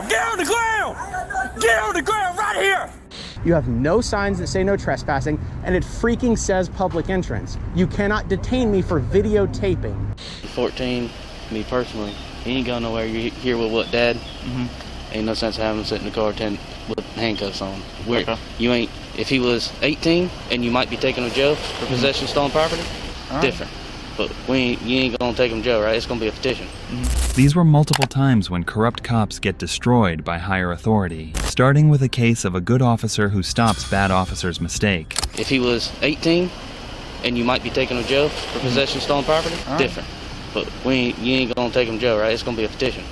ground! Get on the ground! Get on the ground right here! You have no signs that say no trespassing, and it freaking says public entrance. You cannot detain me for videotaping. 14, me personally, he ain't going nowhere. You're here with what, Dad? Ain't no sense having him sit in the car with handcuffs on. Okay. You ain't. If he was 18 and you might be taking him to jail for possession of stolen property, different. But you ain't gonna take him to jail, right? It's gonna be a petition. These were multiple times when corrupt cops get destroyed by higher authority, starting with a case of a good officer who stops bad officer's mistake. If he was 18 and you might be taking him to jail for possession of stolen property, different. But you ain't gonna take him to jail, right? It's gonna be a petition.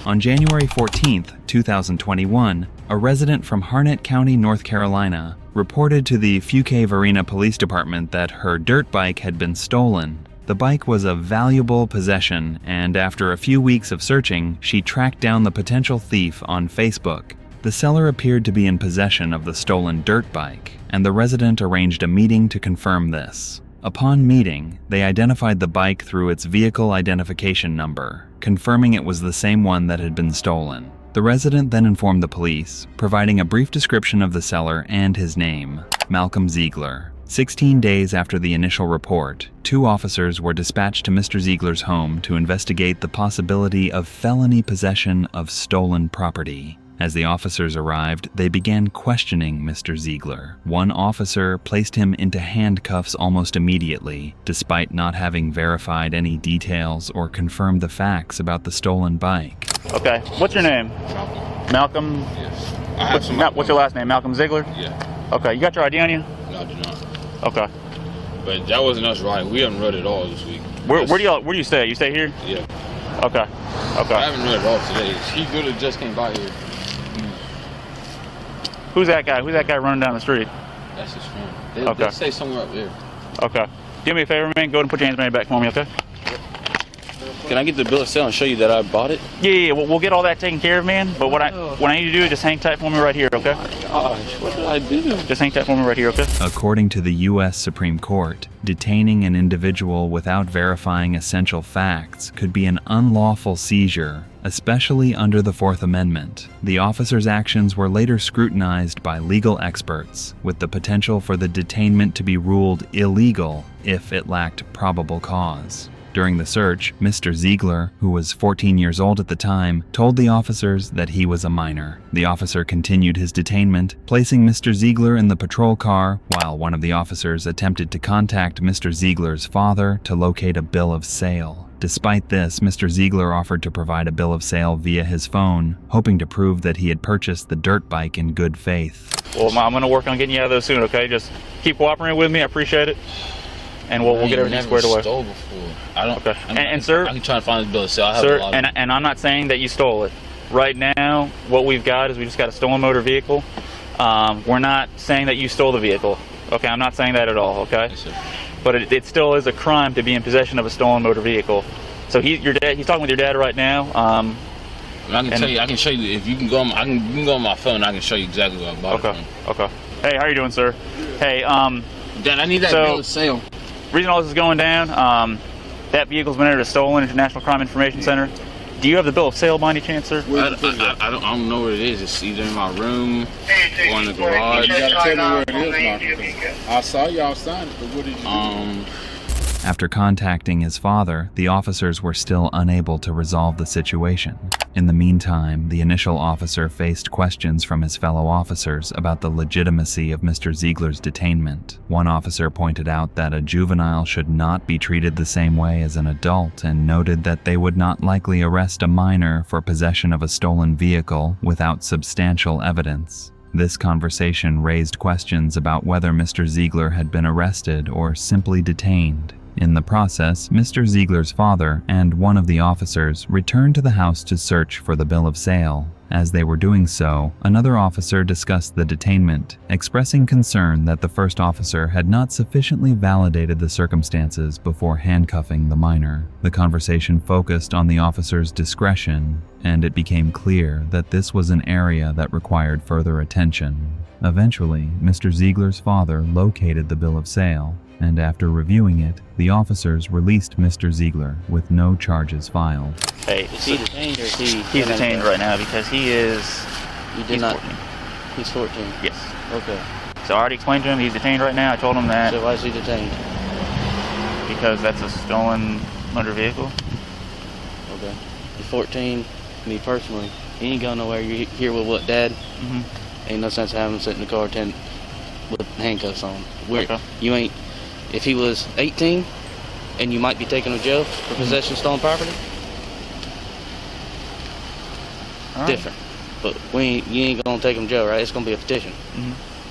On January 14th, 2021, a resident from Harnett County, North Carolina, reported to the Fuquay-Varina Police Department that her dirt bike had been stolen. The bike was a valuable possession, and after a few weeks of searching, she tracked down the potential thief on Facebook. The seller appeared to be in possession of the stolen dirt bike, and the resident arranged a meeting to confirm this. Upon meeting, they identified the bike through its vehicle identification number, confirming it was the same one that had been stolen. The resident then informed the police, providing a brief description of the seller and his name, Malcolm Ziegler. 16 days after the initial report, 2 officers were dispatched to Mr. Ziegler's home to investigate the possibility of felony possession of stolen property. As the officers arrived, they began questioning Mr. Ziegler. One officer placed him into handcuffs almost immediately, despite not having verified any details or confirmed the facts about the stolen bike. Okay, what's your name? Malcolm? Yes. What's your last name? Malcolm Ziegler? Yeah. Okay, you got your ID on you? No, I do not. Okay. But that wasn't us riding. We haven't rode it all this week. Where do you stay? You stay here? Yeah. Okay. I haven't rode it all today. He literally just came by here. Who's that guy? Who's that guy running down the street? That's his friend. They stay somewhere up there. Okay. Do me a favor, man. Go ahead and put your hands behind your back for me, okay? Can I get the bill of sale and show you that I bought it? Yeah. We'll get all that taken care of, man. But what I need to do is just hang tight for me right here, okay? Gosh, what did I do? Just hang tight for me right here, okay? According to the U.S. Supreme Court, detaining an individual without verifying essential facts could be an unlawful seizure, especially under the Fourth Amendment. The officer's actions were later scrutinized by legal experts, with the potential for the detainment to be ruled illegal if it lacked probable cause. During the search, Mr. Ziegler, who was 14 years old at the time, told the officers that he was a minor. The officer continued his detainment, placing Mr. Ziegler in the patrol car, while one of the officers attempted to contact Mr. Ziegler's father to locate a bill of sale. Despite this, Mr. Ziegler offered to provide a bill of sale via his phone, hoping to prove that he had purchased the dirt bike in good faith. Well, I'm going to work on getting you out of those soon, okay? Just keep cooperating with me. I appreciate it. And we'll get everything squared away. Stole before. I don't. Okay. And sir, I can try to find the bill of sale. Sir, and I'm not saying that you stole it. Right now, what we've got is we just got a stolen motor vehicle. We're not saying that you stole the vehicle. Okay, I'm not saying that at all. Okay. Yes, sir. But it still is a crime to be in possession of a stolen motor vehicle. So he's talking with your dad right now. I can show you if you can go on. You can go on my phone. I can show you exactly what I bought. Okay. Hey, how you doing, sir? Hey, Dad, I need that bill of sale. Reason all this is going down, that vehicle's been entered as stolen into National Crime Information Center. Do you have the bill of sale by any chance, sir? I don't know where it is. It's either in my room or in the garage. You gotta tell me where it is, Marcus. I saw y'all sign it, but what did you do? After contacting his father, the officers were still unable to resolve the situation. In the meantime, the initial officer faced questions from his fellow officers about the legitimacy of Mr. Ziegler's detainment. One officer pointed out that a juvenile should not be treated the same way as an adult and noted that they would not likely arrest a minor for possession of a stolen vehicle without substantial evidence. This conversation raised questions about whether Mr. Ziegler had been arrested or simply detained. In the process, Mr. Ziegler's father and one of the officers returned to the house to search for the bill of sale. As they were doing so, another officer discussed the detainment, expressing concern that the first officer had not sufficiently validated the circumstances before handcuffing the minor. The conversation focused on the officer's discretion, and it became clear that this was an area that required further attention. Eventually, Mr. Ziegler's father located the bill of sale, and after reviewing it, the officers released Mr. Ziegler with no charges filed. Hey, Is he detained or is he? he's detained right now because he is. You did He's not. 14. He's 14. Yes. Okay. So I already explained to him he's detained right now. I told him that So why is he detained? because that's a stolen motor vehicle. Okay. You're 14. Me personally, he ain't going nowhere. You're here with what, Dad? Mm-hmm. Ain't no sense of having him sit in the car with handcuffs on. Okay. You ain't. If he was 18, and you might be taken to jail for possession of stolen property, All right. different. But you ain't gonna take him to jail, right? It's gonna be a petition.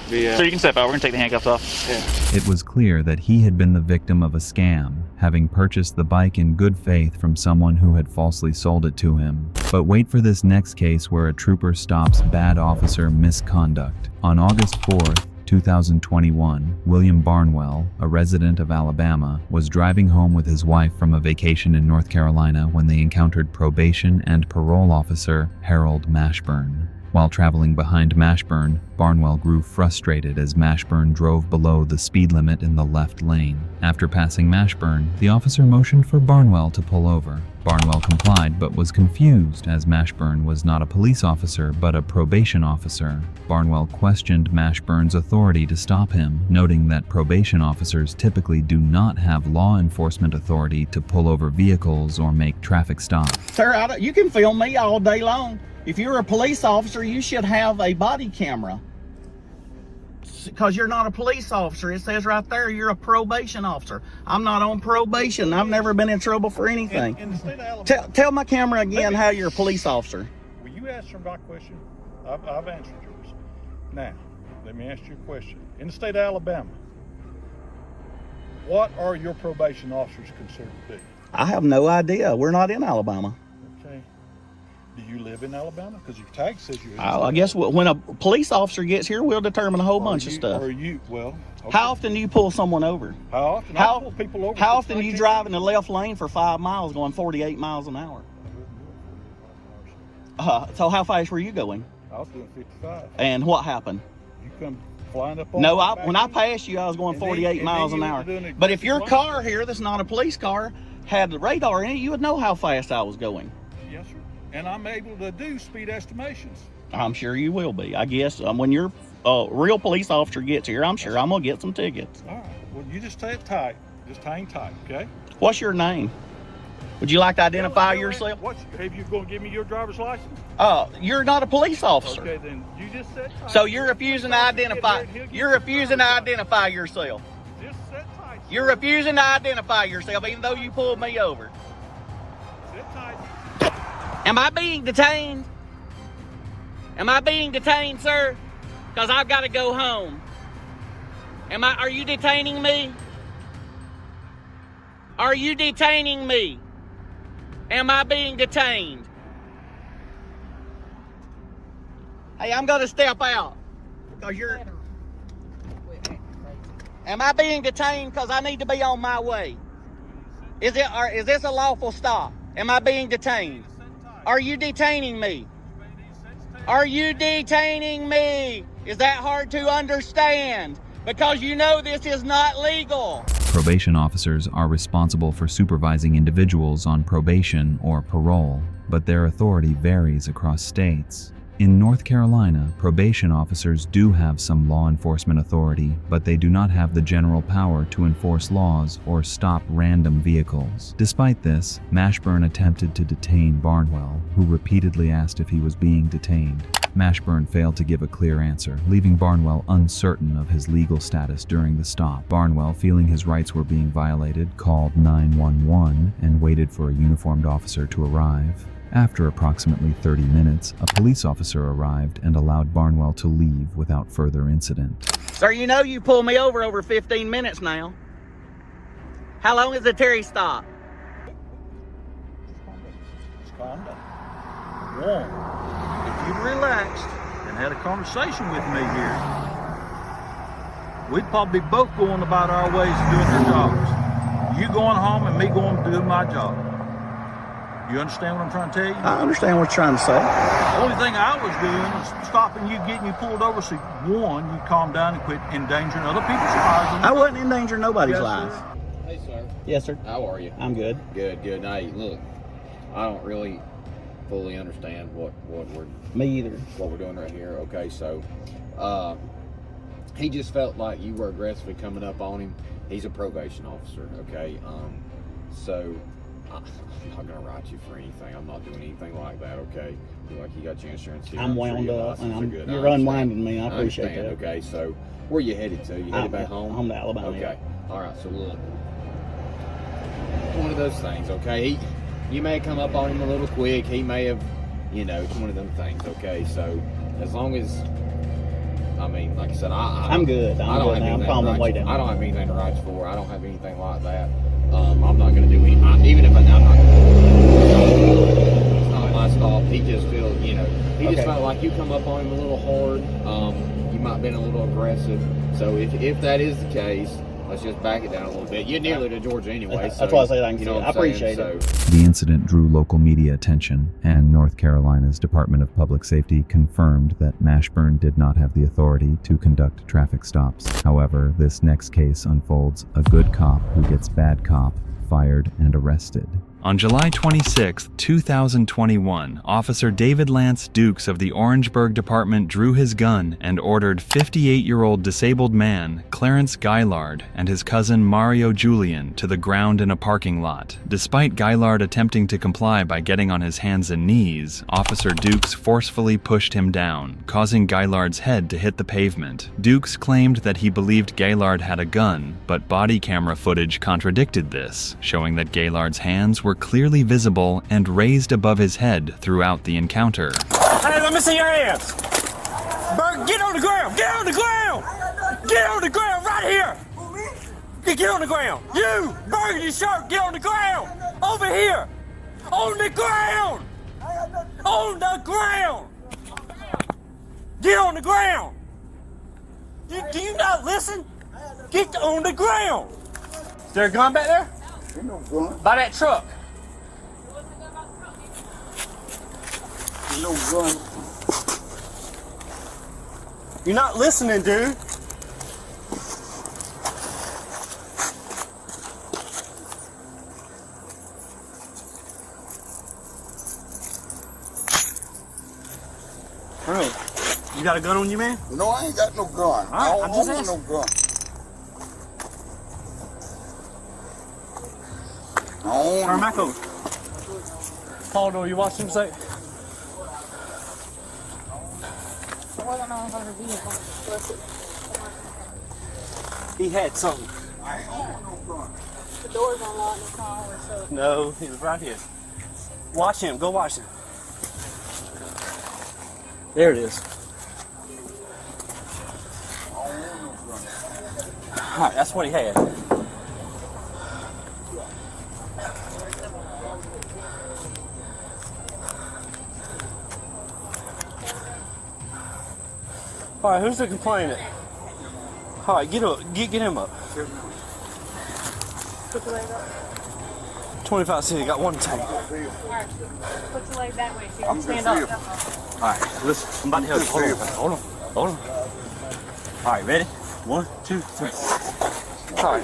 So you can step out. We're gonna take the handcuffs off. It was clear that he had been the victim of a scam, having purchased the bike in good faith from someone who had falsely sold it to him. But wait for this next case where a trooper stops bad officer misconduct. On August 4th, 2021, William Barnwell, a resident of Alabama, was driving home with his wife from a vacation in North Carolina when they encountered probation and parole officer Harold Mashburn. While traveling behind Mashburn, Barnwell grew frustrated as Mashburn drove below the speed limit in the left lane. After passing Mashburn, the officer motioned for Barnwell to pull over. Barnwell complied but was confused as Mashburn was not a police officer but a probation officer. Barnwell questioned Mashburn's authority to stop him, noting that probation officers typically do not have law enforcement authority to pull over vehicles or make traffic stops. Sir, you can film me all day long. If you're a police officer, you should have a body camera. Because you're not a police officer. It says right there you're a probation officer. I'm not on probation. I've never been in trouble for anything. In the state of Alabama, Tell my camera again how you're a police officer. will you answer my question? I've answered yours. Now, let me ask you a question. In the state of Alabama, what are your probation officers considered to be? I have no idea. We're not in Alabama. Okay. Do you live in Alabama? Because your tag says you're in the I state. guess when a police officer gets here, we'll determine a whole bunch of stuff. Well, okay. How often do you pull someone over? How often? How- I pull people over. How for often do you 13 drive in the left lane for 5 miles going 48 miles an hour? So how fast were you going? I was doing 55. And what happened? You come flying up on No, my back when I end? passed you, I was going And then- 48 and miles then an you hour. were doing But if your exactly car here, that's not a police car, had the radar in it, you would know how fast I was going. Yes, sir. And I'm able to do speed estimations. I'm sure you will be. I guess when your real police officer gets here, I'm sure I'm going to get some tickets. All right. Well, you just stay tight. Just hang tight, okay? What's your name? Would you like to identify yourself? Have you going to give me your driver's license? You're not a police officer. Okay, then you just sit tight. So you're refusing to identify. He'll get You're your refusing to driver's license. identify yourself. Just sit tight. sir. You're refusing to identify yourself, even though you pulled me over. Sit tight. Am I being detained? Am I being detained, sir? Because I've got to go home. Are you detaining me? Are you detaining me? Am I being detained? Hey, I'm going to step out. Because you're... Am I being detained because I need to be on my way? Is this a lawful stop? Am I being detained? Are you detaining me? Are you detaining me? Is that hard to understand? Because you know this is not legal. Probation officers are responsible for supervising individuals on probation or parole, but their authority varies across states. In North Carolina, probation officers do have some law enforcement authority, but they do not have the general power to enforce laws or stop random vehicles. Despite this, Mashburn attempted to detain Barnwell, who repeatedly asked if he was being detained. Mashburn failed to give a clear answer, leaving Barnwell uncertain of his legal status during the stop. Barnwell, feeling his rights were being violated, called 911 and waited for a uniformed officer to arrive. After approximately 30 minutes, a police officer arrived and allowed Barnwell to leave without further incident. Sir, you know you pulled me over 15 minutes now. How long is the Terry stop? Just calm down. One, if you'd relaxed and had a conversation with me here, we'd probably be both going about our ways doing our jobs. You going home and me going to do my job. You understand what I'm trying to tell you? I understand what you're trying to say. The only thing I was doing is stopping you, getting you pulled over, so one, you calm down and quit endangering other people's lives. I wasn't endangering nobody's Yes, lives. sir. Hey, sir. Yes, sir. How are you? I'm good. Good, good. Now, look, I don't really fully understand what Me either. we're doing right here. Okay, so he just felt like you were aggressively coming up on him. He's a probation officer. Okay, so I'm not gonna write you for anything. I'm not doing anything like that. Okay, like you got your insurance here. I'm sure wound your up, and license are good. I you're understand. unwinding me. I appreciate understand, that. Okay, so where you headed to? You headed back home? Home to Alabama. Okay. All right. So look, one of those things. Okay. You may have come up on him a little quick. He may have, it's one of them things. Okay. So as long as, I mean, like I said, I'm good. I don't have anything. I'm calm my way down. I don't have anything to write you for. I don't have anything like that. I'm not going to do any. Even if I'm not. It's not my stop. He just feels, he just felt like you come up on him a little hard. You might have been a little aggressive. So if that is the case, let's just back it down a little bit. You're nearly to Georgia anyway. So, That's why I say I can see know it. what I I'm saying? appreciate it. The incident drew local media attention, and North Carolina's Department of Public Safety confirmed that Mashburn did not have the authority to conduct traffic stops. However, this next case unfolds a good cop who gets bad cop fired and arrested. On July 26, 2021, Officer David Lance Dukes of the Orangeburg Department drew his gun and ordered 58-year-old disabled man Clarence Gaillard and his cousin Mario Julian to the ground in a parking lot. Despite Gaillard attempting to comply by getting on his hands and knees, Officer Dukes forcefully pushed him down, causing Gaillard's head to hit the pavement. Dukes claimed that he believed Gaillard had a gun, but body camera footage contradicted this, showing that Gaillard's hands were clearly visible and raised above his head throughout the encounter. Hey, let me see your hands. Berg, get on the ground. Get on the ground. Get on the ground right here. Get on the ground. You, burgundy shirt, get on the ground. Over here. On the ground. On the ground. Get on the ground. Do you not listen? Get on the ground. Is there a gun back there? There's no gun. By that truck. There's no gun. You're not listening, dude. Bro, you got a gun on you, man? No, I ain't got no gun. Right, I I'm don't just own asking. no gun. I don't Turn own back over. Paul, do you watch him say? He had something. I ain't own no gun. The door's unlocked in the car, so. No, he was right here. Watch him. Go watch him. There it is. All right, that's what he had. All right, who's the complainant? All right, get up, get him up. Put your leg up. 25 city, got one tank. Alright. Put your leg that way so you can stand up. All right, listen, I'm about to help you. Hold on, hold on. All right, ready? 1, 2, 3. All right.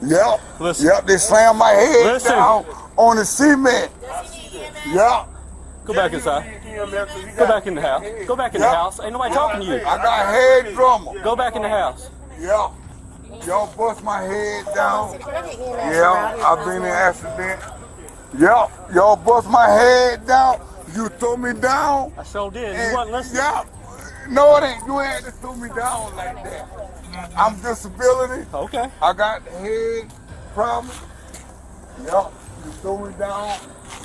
Yep. Listen. Yep, they slammed my head Listen. down on the cement. Yep. Go back inside. Go back in the house. Go back in the house. Ain't nobody talking to you. I got head drummer. Go back in the house. Yep. Y'all bust my head down. Yeah, I've been in an accident. Yep. Y'all bust my head down. You throw me down. I sure did. And- You wasn't listening. Yep. No, it ain't. You ain't to throw me down like that. I'm disability. Okay. I got the head problem. Yup. You throw me down.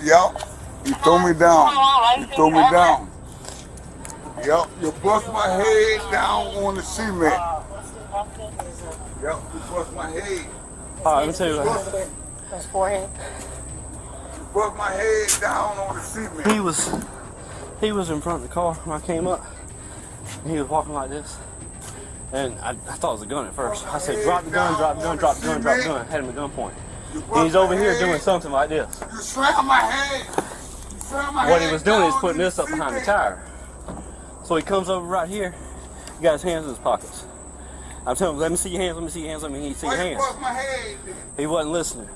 Yup. You throw me down. You throw me down. Yup. You bust my head down on the cement. Yup. You bust my head. All right, let me tell you what. His forehead. You bust my head down on the cement. He was in front of the car when I came up. And he was walking like this. And I thought it was a gun at first. I said, drop the gun, drop the gun, drop the gun, drop the gun. Had him at gunpoint. And he's over here doing something like this. You slammed my head. what he was doing is putting this up behind the tire. So he comes over right here. He got his hands in his pockets. I'm telling him, let me see your hands, let me see your hands, let me see your hands. He wasn't listening.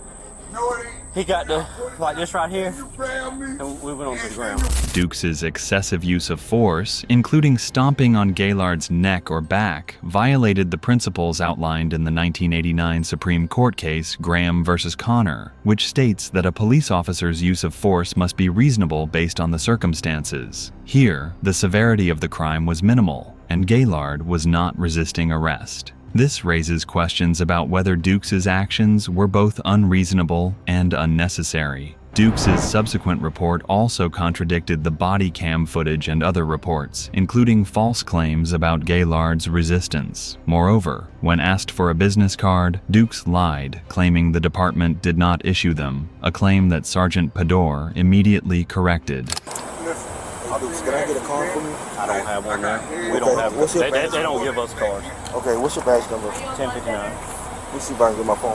He got the, like this right here, and we went onto the ground. Dukes' excessive use of force, including stomping on Gaylord's neck or back, violated the principles outlined in the 1989 Supreme Court case Graham v. Connor, which states that a police officer's use of force must be reasonable based on the circumstances. Here, the severity of the crime was minimal, and Gaylord was not resisting arrest. This raises questions about whether Dukes' actions were both unreasonable and unnecessary. Dukes' subsequent report also contradicted the body cam footage and other reports, including false claims about Gaylord's resistance. Moreover, when asked for a business card, Dukes lied, claiming the department did not issue them, a claim that Sergeant Pador immediately corrected. Can I get a card for me? I don't have one there. We don't have one. They don't give us cards. Okay, what's your badge number? 1059. Let me see if I can get my phone.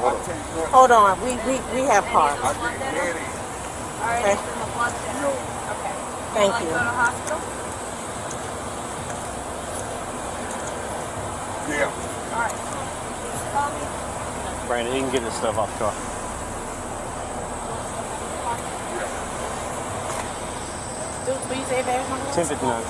Hold on. We have cards. Okay. Thank you. Brandon, he can get this stuff off the car. Will you say badge number? 1059.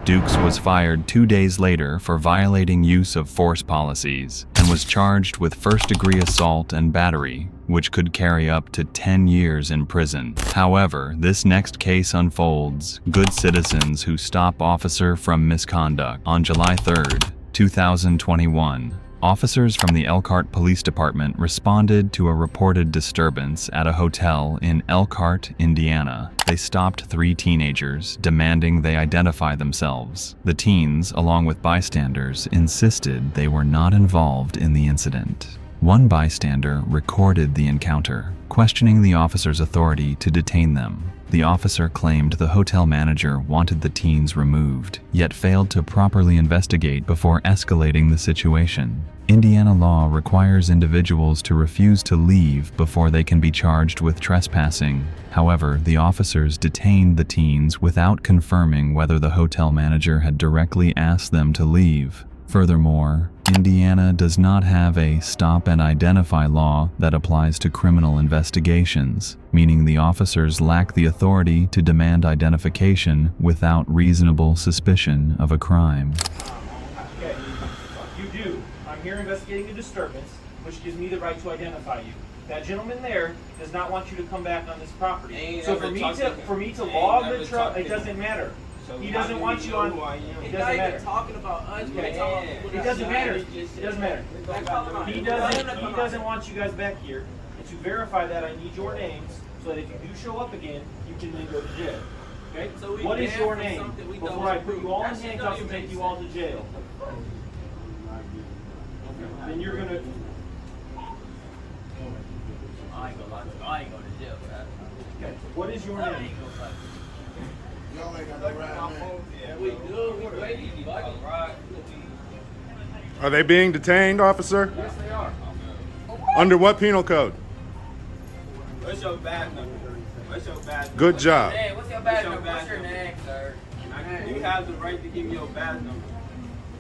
Dukes was fired 2 days later for violating use of force policies and was charged with first-degree assault and battery, which could carry up to 10 years in prison. However, this next case unfolds: good citizens who stop officer from misconduct. On July 3rd, 2021, officers from the Elkhart Police Department responded to a reported disturbance at a hotel in Elkhart, Indiana. They stopped 3 teenagers, demanding they identify themselves. The teens, along with bystanders, insisted they were not involved in the incident. One bystander recorded the encounter, questioning the officer's authority to detain them. The officer claimed the hotel manager wanted the teens removed, yet failed to properly investigate before escalating the situation. Indiana law requires individuals to refuse to leave before they can be charged with trespassing. However, the officers detained the teens without confirming whether the hotel manager had directly asked them to leave. Furthermore, Indiana does not have a stop and identify law that applies to criminal investigations, meaning the officers lack the authority to demand identification without reasonable suspicion of a crime. Okay, you do. I'm here investigating a disturbance, which gives me the right to identify you. That gentleman there does not want you to come back on this property. So for me to log the truck, it doesn't matter. He doesn't want you on. It doesn't matter. Talking about us. It doesn't matter. It doesn't matter. He doesn't want you guys back here. And to verify that, I need your names so that if you do show up again, you can then go to jail. Okay? So what is your name? Before I put you all in handcuffs and take you all to jail. Then you're gonna. I ain't going to jail for that. Okay. What is your name? Are they being detained, officer? Yes, they are. Under what penal code? What's your badge number? What's your badge number? Good job. Hey, what's your badge number? What's your name, sir? You have the right to give me your badge number.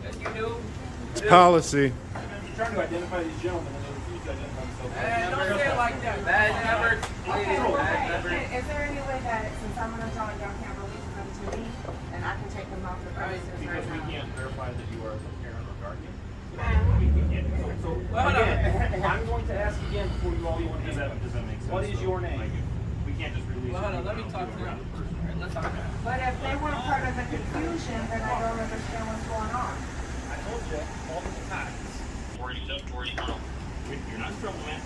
Yes, you do. Policy. I'm trying to identify these gentlemen and they refuse to identify themselves. Hey, don't say it like that. Badge number. Please, badge number. Is there any way that since I'm an adult, y'all can't release them to me and I can take them off the premises Because right we now? can't verify that you are the parent or guardian. Ma'am. So again, I'm going to ask again before you all want to does that make sense? What is your name? We can't just release Well, hold on, let me talk to them. Let's talk about it. But if they weren't part of the confusion, then I don't understand what's going on. I told you multiple times. You're not in trouble, man.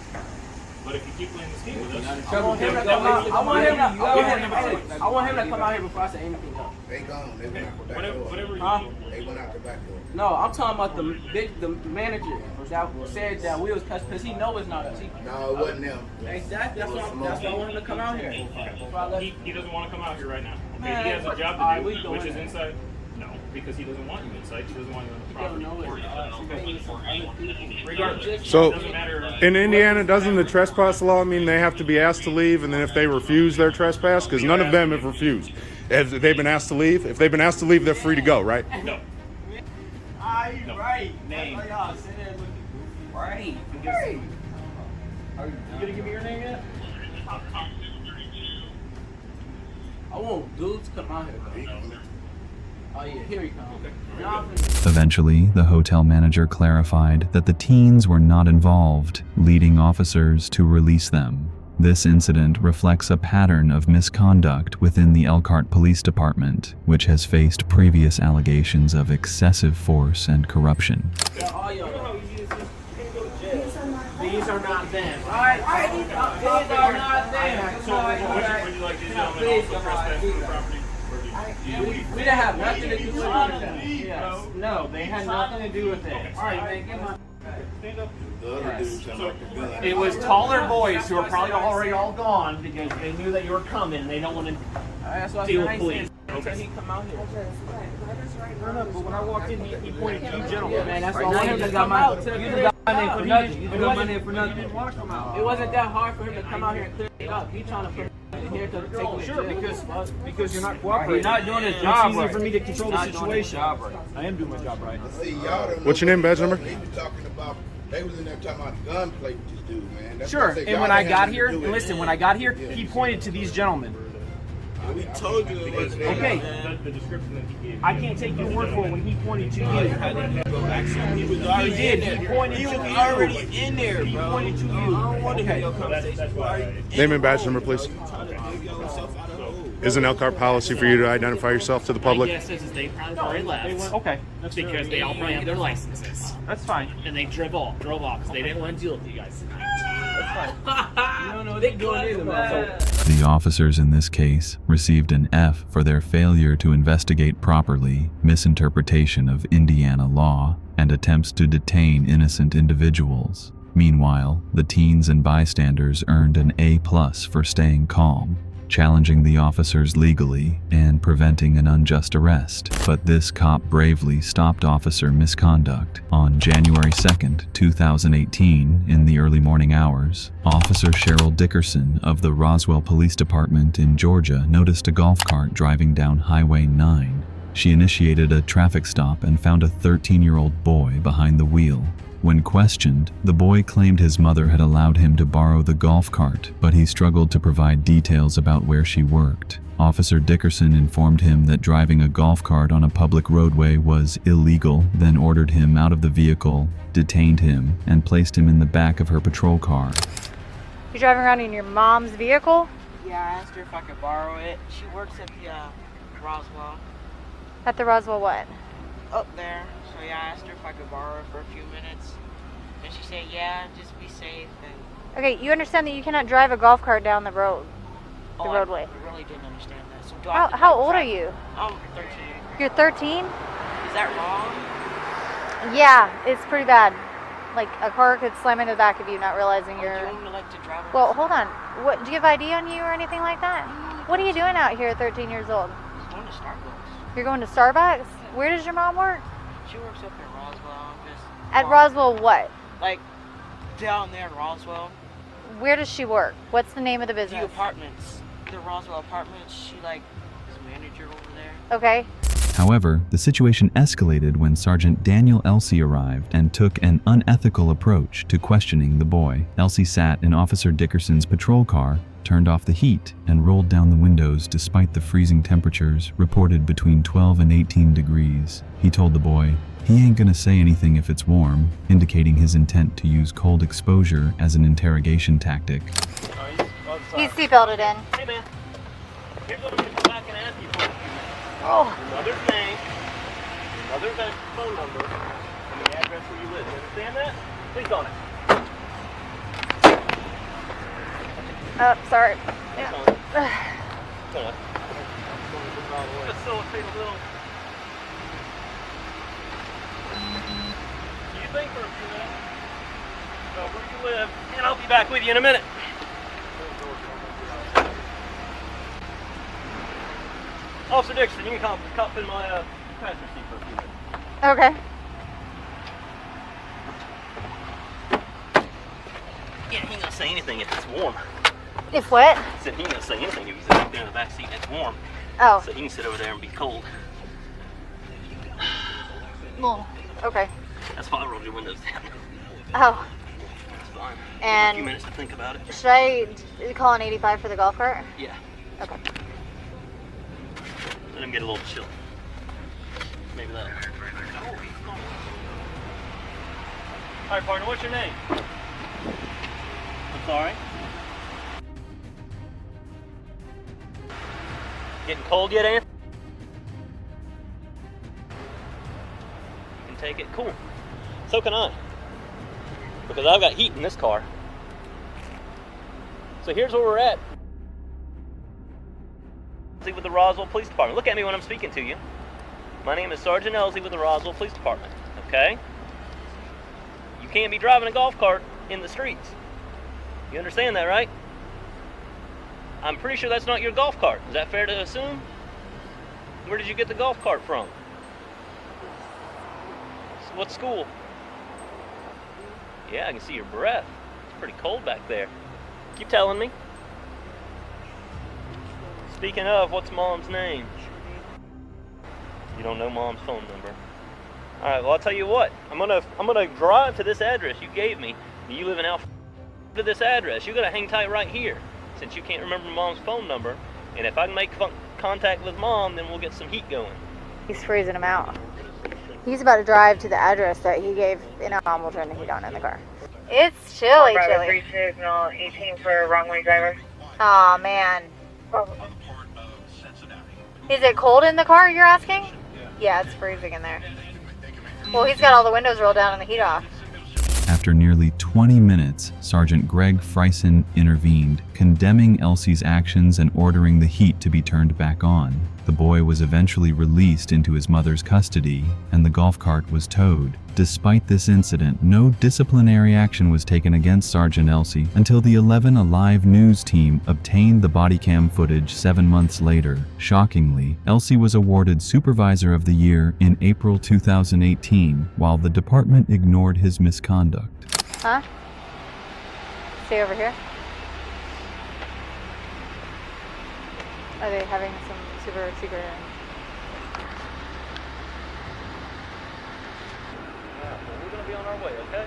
But if you keep playing this game with us, I want him to come out. I want him to come out here before I say anything else. They gone. They went out the back door. whatever you Huh? do. They went out the back door. No, I'm talking about the manager that said that we was because he know it's not us. No, it wasn't them. Exactly. That's why I want him to come out here. He doesn't want to come out here right now. Okay, Man, he has a job alright, to we do, going which is there. inside. No. because he doesn't want you inside. He doesn't want you on the property. Regardless, So, it doesn't matter. in Indiana, doesn't the trespass law mean they have to be asked to leave, and then if they refuse their trespass, because none of them have refused. Have they been asked to leave? If they've been asked to leave, they're free to go, right? No. Right. Name. Right. Are you gonna give me your name yet? I want dudes to come out here, though. Oh, yeah, here he comes. Eventually, the hotel manager clarified that the teens were not involved, leading officers to release them. This incident reflects a pattern of misconduct within the Elkhart Police Department, which has faced previous allegations of excessive force and corruption. These are not them. Alright. These are not them. So, would you like these gentlemen also trespass on the property? We didn't have nothing to do with it. Yes. No, they had nothing to do with it. Alright, man, get my... Stand up. The other dude sounded like a gun. It was taller boys who are probably already all gone because they knew that you were coming and they don't want to deal with police. Okay. He come out here. No, but when I walked in, he pointed to you gentlemen. Man, that's all him to come out. You just got my name for nothing. You just got my name for nothing. It wasn't that hard for him to come out here and clear it up. He trying to put me in here to take me to jail. Because you're not cooperating. He's not doing his job It's easier right. for me to control the Not doing his situation. job right. I am doing my job right. See, y'all done What's your name, badge number? He was talking about, they was in there talking about gunplay with this dude, man. That's Sure, what I said, and y'all when I didn't got have here, nothing to do with listen, it. when I got here, he pointed to these gentlemen. We told you it was Okay, The description that he gave. I can't take your word for it when he pointed to you. He was He already did, in he there. pointed He to was you. already in there, He bro. pointed to you. I don't want to hear Okay. your conversation. That's why. Name and badge number, please. Isn't Elkhart policy for you to identify yourself to the public? My guess is they probably left. Okay. Because they all probably have their licenses. That's fine. And they drove off because they didn't want to deal with you guys tonight. That's fine. You don't know what they're doing either, man. The officers in this case received an F for their failure to investigate properly, misinterpretation of Indiana law, and attempts to detain innocent individuals. Meanwhile, the teens and bystanders earned an A+ for staying calm, challenging the officers legally and preventing an unjust arrest. But this cop bravely stopped officer misconduct. On January 2nd, 2018, in the early morning hours, Officer Cheryl Dickerson of the Roswell Police Department in Georgia noticed a golf cart driving down Highway 9. She initiated a traffic stop and found a 13-year-old boy behind the wheel. When questioned, the boy claimed his mother had allowed him to borrow the golf cart, but he struggled to provide details about where she worked. Officer Dickerson informed him that driving a golf cart on a public roadway was illegal, then ordered him out of the vehicle, detained him, and placed him in the back of her patrol car. You're driving around in your mom's vehicle? Yeah, I asked her if I could borrow it. She works at the Roswell. At the Roswell what? Up there. So yeah, I asked her if I could borrow it for a few minutes. And she said, yeah, just be safe. And Okay, you understand that you cannot drive a golf cart down the road, the roadway. I really didn't understand that. So do I have to, How like, old are drive- you? I'm 13. You're 13? Is that wrong? Yeah, it's pretty bad. Like a car could slam into the back of you, not realizing Do you're. you want me to like to drive it? Well, hold on. What? Do you have ID on you or anything like that? What are you doing out here at 13 years old? I'm going to Starbucks. You're going to Starbucks? Where does your mom work? She works up in Roswell. Just At Roswell what? like down there in Roswell. Where does she work? What's the name of the The business? apartments. The Roswell apartments. She like is manager over there. Okay. However, the situation escalated when Sergeant Daniel Elsey arrived and took an unethical approach to questioning the boy. Elsey sat in Officer Dickerson's patrol car, turned off the heat, and rolled down the windows despite the freezing temperatures reported between 12 and 18 degrees. He told the boy, he ain't gonna say anything if it's warm, indicating his intent to use cold exposure as an interrogation tactic. He's seatbelted in. Hey man, here's what I'm going to come back and ask you for. Oh. Your mother's name, your mother's phone number, and the address where you live. You understand that? Please on it. Oh, sorry. Yeah. Facilitate a little. Do you think for a few minutes about where you live, and I'll be back with you in a minute. Officer Dixon, you can come in my passenger seat for a few minutes. Okay. Yeah, he ain't gonna say anything if it's warm. If what? I said he ain't gonna say anything if he's back there in the back seat and it's warm. Oh. So he can sit over there and be cold. Well, okay. That's why I rolled your windows down. Oh. It's fine. And a few minutes to think about it. should I call an 85 for the golf cart? Yeah. Okay. Let him get a little chill. Maybe that'll. All right, partner, what's your name? I'm sorry. Getting cold yet, Anthony? You can take it. Cool. So can I. Because I've got heat in this car. So here's where we're at. With the Roswell Police Department. Look at me when I'm speaking to you. My name is Sergeant Elsie with the Roswell Police Department. Okay? You can't be driving a golf cart in the streets. You understand that, right? I'm pretty sure that's not your golf cart. Is that fair to assume? Where did you get the golf cart from? What school? Yeah, I can see your breath. It's pretty cold back there. Keep telling me. Speaking of, what's Mom's name? You don't know Mom's phone number. All right, well, I'll tell you what. I'm gonna drive to this address you gave me. You live in Alpha. To this address, you gotta hang tight right here, since you can't remember Mom's phone number. And if I can make contact with Mom, then we'll get some heat going. He's freezing him out. He's about to drive to the address that he gave, and Mom will turn the heat on in the car. It's chilly, Bravo chilly. 3 signal 18 for wrong way driver. Aw, man. Is it cold in the car, you're asking? Yeah, it's freezing in there. Well, he's got all the windows rolled down and the heat off. After nearly 20 minutes, Sergeant Greg Freisen intervened, condemning Elsie's actions and ordering the heat to be turned back on. The boy was eventually released into his mother's custody, and the golf cart was towed. Despite this incident, no disciplinary action was taken against Sergeant Elsie until the 11 Alive news team obtained the body cam footage 7 months later. Shockingly, Elsie was awarded Supervisor of the Year in April 2018, while the department ignored his misconduct. Huh? Stay over here. Are they having some super secret? We're gonna be on our way, okay?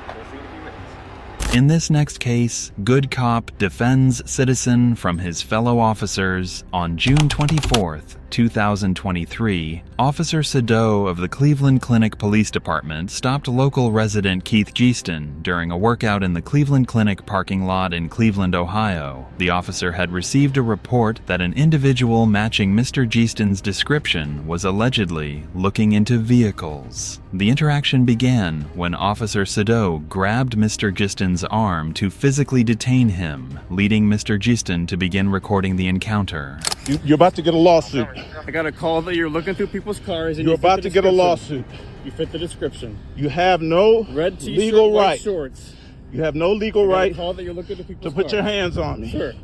We'll see you in a few minutes. In this next case, good cop defends citizen from his fellow officers. On June 24th, 2023, Officer Sado of the Cleveland Clinic Police Department stopped local resident Keith Geeston during a workout in the Cleveland Clinic parking lot in Cleveland, Ohio. The officer had received a report that an individual matching Mr. Geeston's description was allegedly looking into vehicles. The interaction began when Officer Sado grabbed Mr. Geeston's arm to physically detain him, leading Mr. Geeston to begin recording the encounter. You're about to get a lawsuit. I got a call that you're looking through people's cars and You're about to get a lawsuit. You fit the description. You have no Red t-shirt, legal white right. shorts. You have no legal I got a right call that you're looking through to people's put cars. your hands on me. Sir.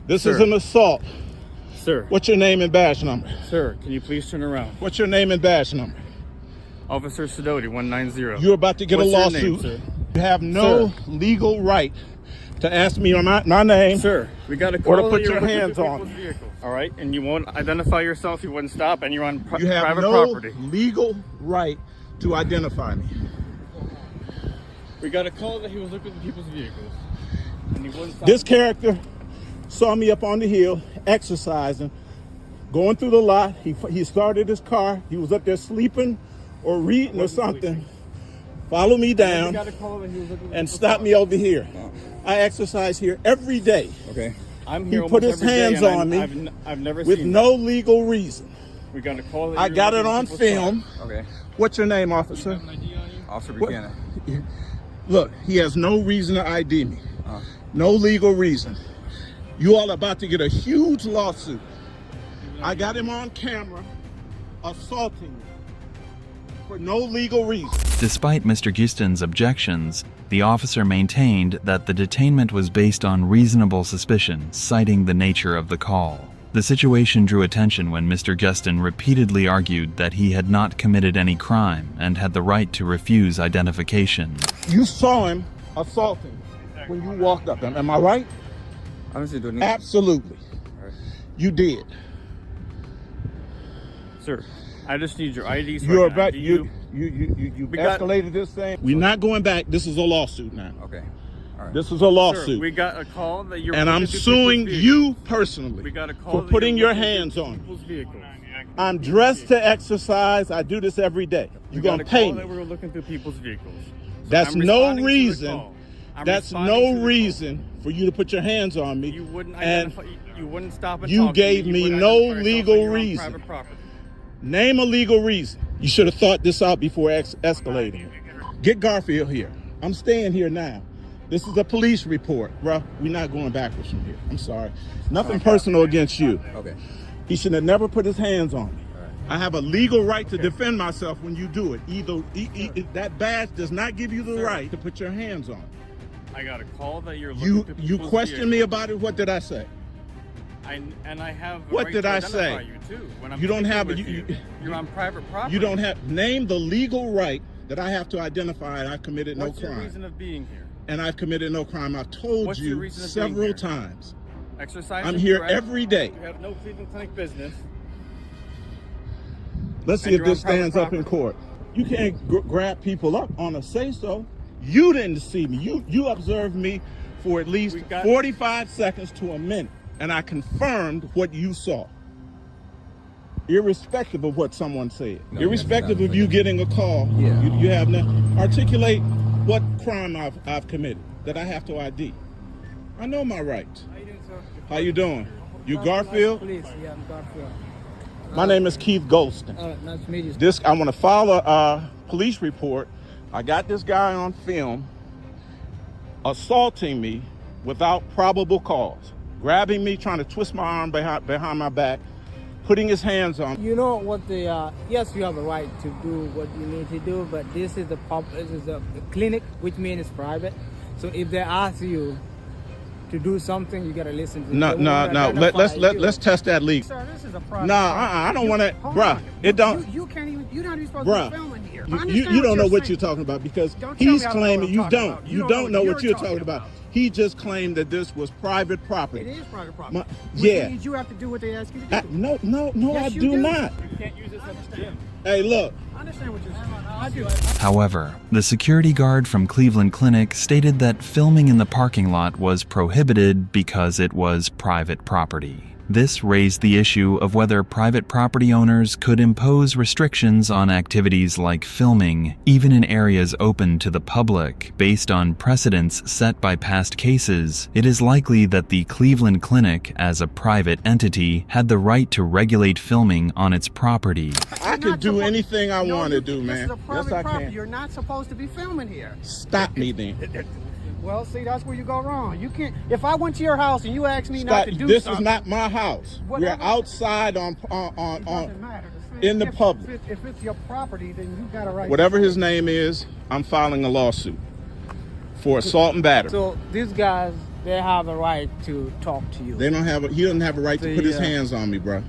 This Sir. is an assault. Sir. What's your name and badge number? Sir, can you please turn around? What's your name and badge number? Officer Sidoti, 190. You're about to get What's a your name, lawsuit. sir? You have no legal right to ask me my name. Sir, we got a call or to that put you're your looking hands through on people's me. vehicles. All right, and you won't identify yourself, you wouldn't stop, and you're on You have private no property. legal right to identify me. We got a call that he was looking through people's vehicles. And he wouldn't stop. This character saw me up on the hill exercising, going through the lot. He started his car. He was up there sleeping or reading or something. Follow me down and stop me over here. I exercise here every day. Okay. I'm He here put almost his every day, hands and on me I've never with seen no legal reason. We got a call that I you're got it looking on through people's film. cars. Okay. What's your name, officer? Officer What- Buchanan. Look, he has no reason to ID me. No legal reason. You all about to get a huge lawsuit. I got him on camera assaulting me for no legal reason. Despite Mr. Geeston's objections, the officer maintained that the detainment was based on reasonable suspicion, citing the nature of the call. The situation drew attention when Mr. Justin repeatedly argued that he had not committed any crime and had the right to refuse identification. You saw him assaulting when you walked up. Am I right? Absolutely. You did. Sir, I just need your ID. So You're I can about ID you We got- escalated this thing. We're not going back. This is a lawsuit now. Okay. All right. This is a lawsuit. Sir, we got a call that you're. And I'm looking through suing people's you vehicles. personally We got a call for that putting you're your looking hands through on me. people's vehicles. I'm dressed to exercise. I do this every day. You're We got gonna a pay call me. that we were looking through people's vehicles. So That's I'm no responding to the reason. call. I'm That's responding to no the call. reason for you to put your hands on me. You wouldn't and identify. You wouldn't stop and you talk to gave me. me You wouldn't no identify yourself legal on your own reason. private property. Name a legal reason. You should have thought this out before escalating. Get Garfield here. I'm staying here now. This is a police report, bro. We're not going backwards from here. I'm sorry. Nothing personal against you. Okay. He should have never put his hands on me. I have a legal right to defend myself when you do it. Either that badge does not give you the right to put your hands on me. I got a call that you're looking through You people's questioned me vehicles. about it. What did I say? And I have. A What right did to I identify say? You too. When I'm You don't speaking have with you. You're on private property. You don't have name the legal right that I have to identify. And I've committed What's no your crime. reason of being here? And I've committed no crime. I've told What's your you reason of being several here? times. Exercising. I'm here correct? every day. You have no Cleveland Clinic business. Let's see And if you're on this stands private up in court. You can't grab people up on a say-so. You didn't see me. You observed me for at least 45 seconds to a minute, and I confirmed what you saw. Irrespective of what someone said, irrespective of you getting a call, you have to articulate what crime I've committed that I have to ID. I know my rights. How you doing? You Garfield? Police, yeah, I'm Garfield. My name is Keith Golston. Nice to meet you. This I want to file a police report. I got this guy on film assaulting me without probable cause, grabbing me, trying to twist my arm behind my back, putting his hands on me. You know what the yes, you have a right to do what you need to do, but this is a clinic, which means it's private. So if they ask you to do something, you gotta listen to them. No. Let's test that leak. Sir, this is a private. I don't want to, bruh. It don't. You can't even. You're not even supposed Bruh, to be filming here. you don't know what you're talking about because Don't tell me he's I don't know claiming what I'm you talking don't. about. You don't know what you're talking about. He just claimed that this was private property. It is private property. Yeah. Which means you have to do what they ask you to do. No, Yes, I you do not. You can't use this as a gym. Hey, look. I understand what you're saying. I do. However, the security guard from Cleveland Clinic stated that filming in the parking lot was prohibited because it was private property. This raised the issue of whether private property owners could impose restrictions on activities like filming, even in areas open to the public. Based on precedents set by past cases, it is likely that the Cleveland Clinic, as a private entity, had the right to regulate filming on its property. I could do anything I want to do, man. This is a private Yes, I property. can. You're not supposed to be filming here. Stop me then. Well, see, that's where you go wrong. You can't. If I went to your house and you asked me not Stop. to do This something, is not my house. Whatever. We're outside on doesn't matter. in the If- public. If it's your property, then you got a right. Whatever his name is, I'm filing a lawsuit for assault and battery. So these guys, they have a right to talk to you. They don't have. He doesn't have a right to put his hands on me, bro.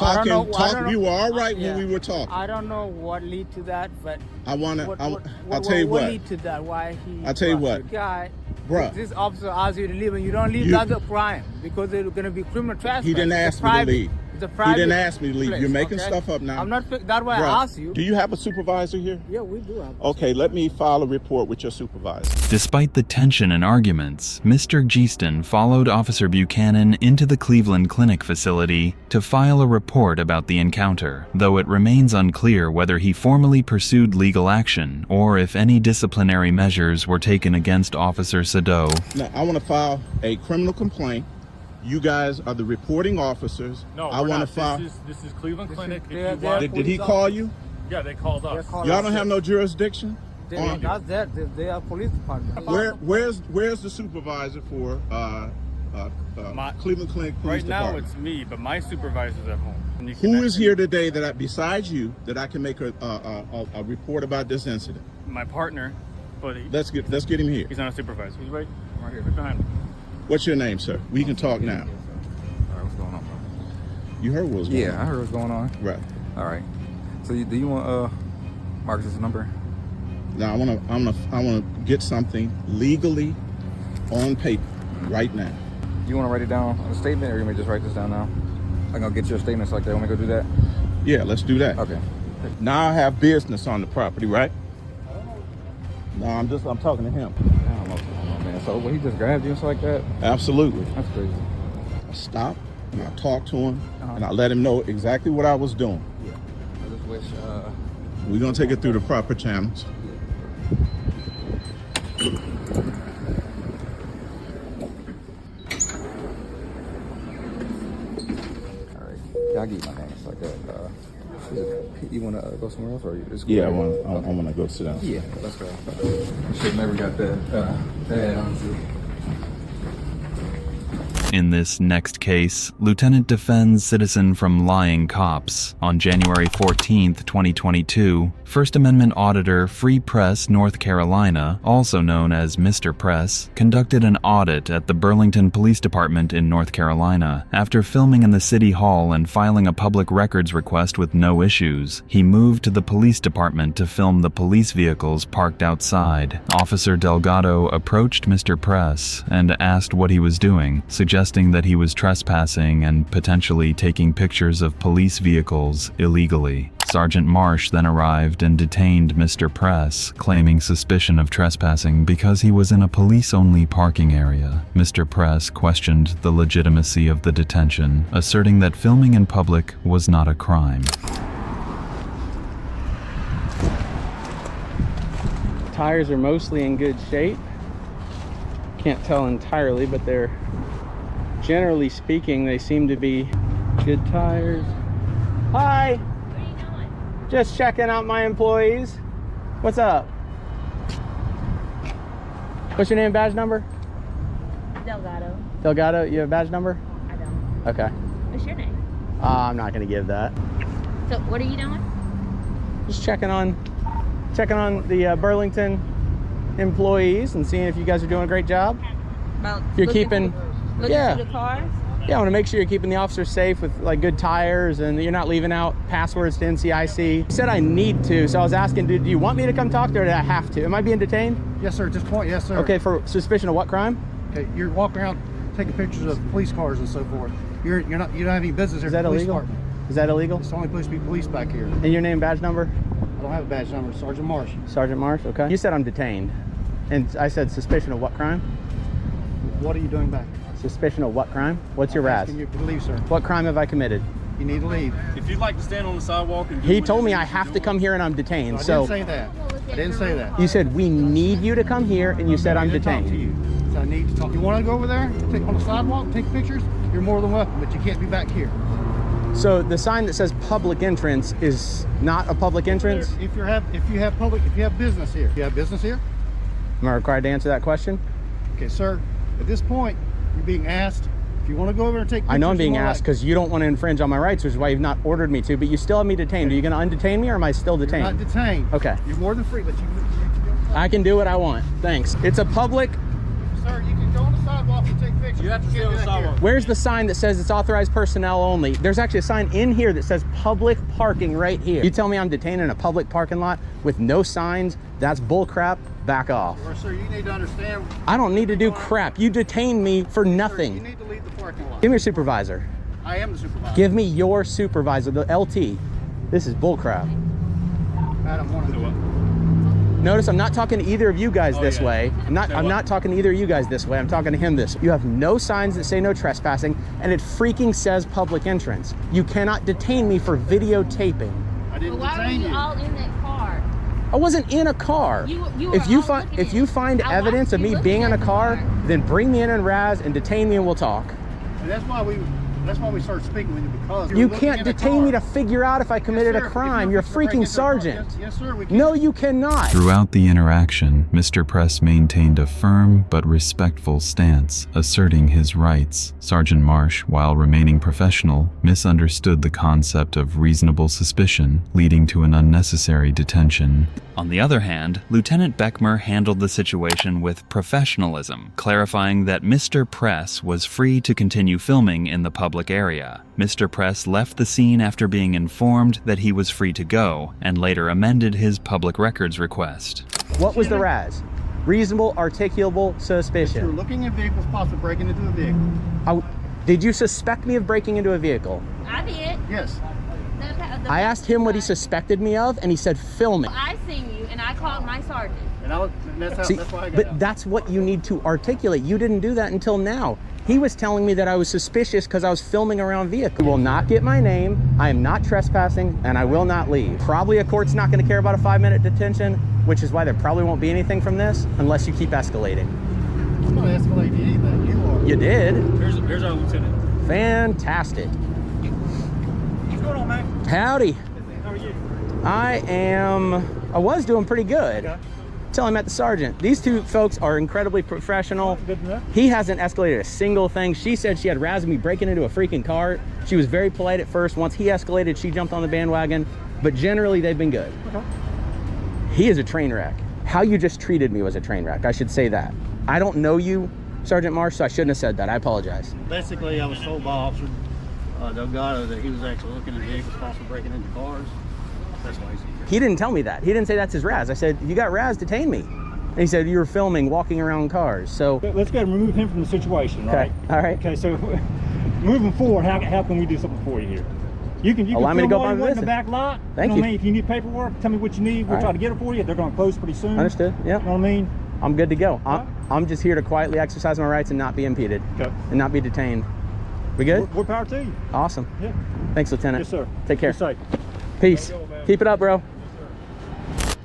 I don't know- You were all right Yeah. when we were talking. I don't know what lead to that, but I wanna. What, I'll tell you what what. lead to that? Why he? I'll tell you was what. the guy. Bruh. This officer asks you to leave, and you don't leave. You- That's a crime because they're going to be criminal trespass. He didn't It's ask a me to private- leave. It's a He private didn't ask me to leave. place, You're making okay? stuff up now. I'm not. That's why Bruh, I asked you. Do you have a supervisor here? Yeah, we do have. Okay, let me file a report with your supervisor. Despite the tension and arguments, Mr. Geeston followed Officer Buchanan into the Cleveland Clinic facility to file a report about the encounter, though it remains unclear whether he formally pursued legal action or if any disciplinary measures were taken against Officer Sado. Now, I want to file a criminal complaint. You guys are the reporting officers. No, I we're want to not. file. This is Cleveland Clinic. If they're- you they're want- Did he call you? Yeah, they called us. Y'all don't have no jurisdiction. on- That's that. They are police department. Where's the supervisor for Cleveland Clinic Police Right now Department? it's me, but my supervisor's at home. And you can Who is actually- here today that besides you that I can make a report about this incident? My partner, but Let's get him here. he's not a supervisor. He's right here, right behind me. What's your name, sir? We can talk now. All right, what's going on, bro? You heard what was going on. I heard what's going on. Right. All right. So do you want Marcus's number? Now I wanna get something legally on paper right now. You want to write it down on a statement, or you may just write this down now? I'm gonna get your statements like that. Want me to go do that? Yeah, let's do that. Okay. Now I have business on the property, right? No, I'm talking to him. I don't know what's going on, man. So he just grabbed you and stuff like that? Absolutely. That's crazy. I stopped and I talked to him and I let him know exactly what I was doing. Yeah. I just wish. We're gonna take it through the proper channels. I'll give you my name. It's like that. You want to go somewhere else, or you just? Yeah, I want to go sit down. Yeah, let's go. Should never got that bad on you. In this next case, Lieutenant defends citizen from lying cops. On January 14th, 2022, First Amendment auditor Free Press North Carolina, also known as Mr. Press, conducted an audit at the Burlington Police Department in North Carolina. After filming in the city hall and filing a public records request with no issues, he moved to the police department to film the police vehicles parked outside. Officer Delgado approached Mr. Press and asked what he was doing, suggesting that he was trespassing and potentially taking pictures of police vehicles illegally. Sergeant Marsh then arrived and detained Mr. Press, claiming suspicion of trespassing because he was in a police-only parking area. Mr. Press questioned the legitimacy of the detention, asserting that filming in public was not a crime. Tires are mostly in good shape. Can't tell entirely, but they're, generally speaking, they seem to be good tires. Hi! What are you doing? Just checking out my employees. What's up? What's your name and badge number? Delgado. Delgado, you have a badge number? I don't. Okay. What's your name? I'm not gonna give that. So what are you doing? Just checking on the Burlington employees and seeing if you guys are doing a great job. About If you're keeping, looking through the cars? Yeah, I want to make sure you're keeping the officers safe with like good tires and you're not leaving out passwords to NCIC. He said I need to, so I was asking, do you want me to come talk to her or do I have to? Am I being detained? Yes, sir. At this point, yes, sir. Okay, for suspicion of what crime? Okay, you're walking around taking pictures of police cars and so forth. You don't have any business here. Is that illegal? Is that illegal? It's only supposed to be police back here. And your name, badge number? I don't have a badge number. Sergeant Marsh. Sergeant Marsh, okay. You said I'm detained. And I said suspicion of what crime? What are you doing back? Suspicion of what crime? What's your RAS? You to leave, sir. What crime have I committed? You need to leave. If you'd like to stand on the sidewalk and do He what told it me is I you're have to doing. come here and I'm detained. I So didn't say that. I didn't say that. you said we need you to come here and you said I'm I didn't talk detained. to you. So I need to talk. You want to go over there, take on the sidewalk, take pictures? You're more than welcome, but you can't be back here. So the sign that says public entrance is not a public entrance? If you have business here. You have business here? Am I required to answer that question? Okay, sir. At this point, you're being asked if you want to go over and take pictures. I know I'm being you're asked because you don't want to infringe on my rights, which is why you've not ordered me to, but you still have me detained. Are you going to undetain me or am I still detained? You're not detained. Okay. You're more than free, but you I can do what I want. Thanks. It's a public. sir, you can go on the sidewalk and take pictures. You have to stay on the sidewalk. Where's the sign that says it's authorized personnel only? There's actually a sign in here that says public parking right here. You tell me I'm detained in a public parking lot with no signs? That's bull crap. Back off. Well, sir, you need to understand. I don't need to do crap. You detained me for nothing. Sir, you need to leave the parking lot. Give me your supervisor. I am the supervisor. Give me your supervisor, the LT. This is bull crap. I don't want to do it. Notice I'm not talking to either of you guys this way. I'm not talking to either of you guys this way. I'm talking to him this way. You have no signs that say no trespassing, and it freaking says public entrance. You cannot detain me for videotaping. I didn't Why were you all in that car? I wasn't in a car. If you find evidence of me being in a car, then bring me in and RAS and detain me and we'll talk. And that's why we started speaking with you, because You can't detain me to figure out if I committed a crime. You're a freaking sergeant. Yes, sir. We can. No, you cannot. Throughout the interaction, Mr. Press maintained a firm but respectful stance, asserting his rights. Sergeant Marsh, while remaining professional, misunderstood the concept of reasonable suspicion, leading to an unnecessary detention. On the other hand, Lieutenant Beckmer handled the situation with professionalism, clarifying that Mr. Press was free to continue filming in the public public area. Mr. Press left the scene after being informed that he was free to go, and later amended his public records request. What was the RAS? Reasonable, articulable suspicion. You're looking at vehicles, possibly breaking into a vehicle. Did you suspect me of breaking into a vehicle? I did. Yes. I asked him what he suspected me of, and he said, film it. I seen you, and I called my sergeant. And that's why I got But that's what you need to articulate. You didn't do that until now. He was telling me that I was suspicious because I was filming around vehicles. You will not get my name. I am not trespassing, and I will not leave. Probably a court's not going to care about a 5-minute detention, which is why there probably won't be anything from this unless you keep escalating. I'm not escalating anything. You are. You did. Here's our lieutenant. Fantastic. What's going on, man? Howdy. How are you? I was doing pretty good. Okay. Tell him at the sergeant. These two folks are incredibly professional. Good enough. He hasn't escalated a single thing. She said she had razzed me breaking into a freaking car. She was very polite at first. Once he escalated, she jumped on the bandwagon. But generally, they've been good. Okay. He is a train wreck. How you just treated me was a train wreck. I should say that. I don't know you, Sergeant Marsh, so I shouldn't have said that. I apologize. Basically, I was told by Officer Delgado that he was actually looking at vehicles, possibly breaking into cars. That's why he's here. He didn't tell me that. He didn't say that's his RAS. I said, if you got RAS, detain me. And he said, you were filming walking around cars. So let's go ahead and remove him from the situation, right? Okay. All right. Okay, so moving forward, how can we do something for you here? You can allow me to go by in the back lot. Thank you. Know what I mean? If you need paperwork, tell me what you need. We'll try to get it for you. They're going to close pretty soon. Understood. Yeah. You know what I mean? I'm good to go. I'm just here to quietly exercise my rights and not be impeded. Okay. And not be detained. We good? More power to you. Awesome. Yeah. Thanks, Lieutenant. Yes, sir. Take care. Be safe. Peace. Keep it up, bro.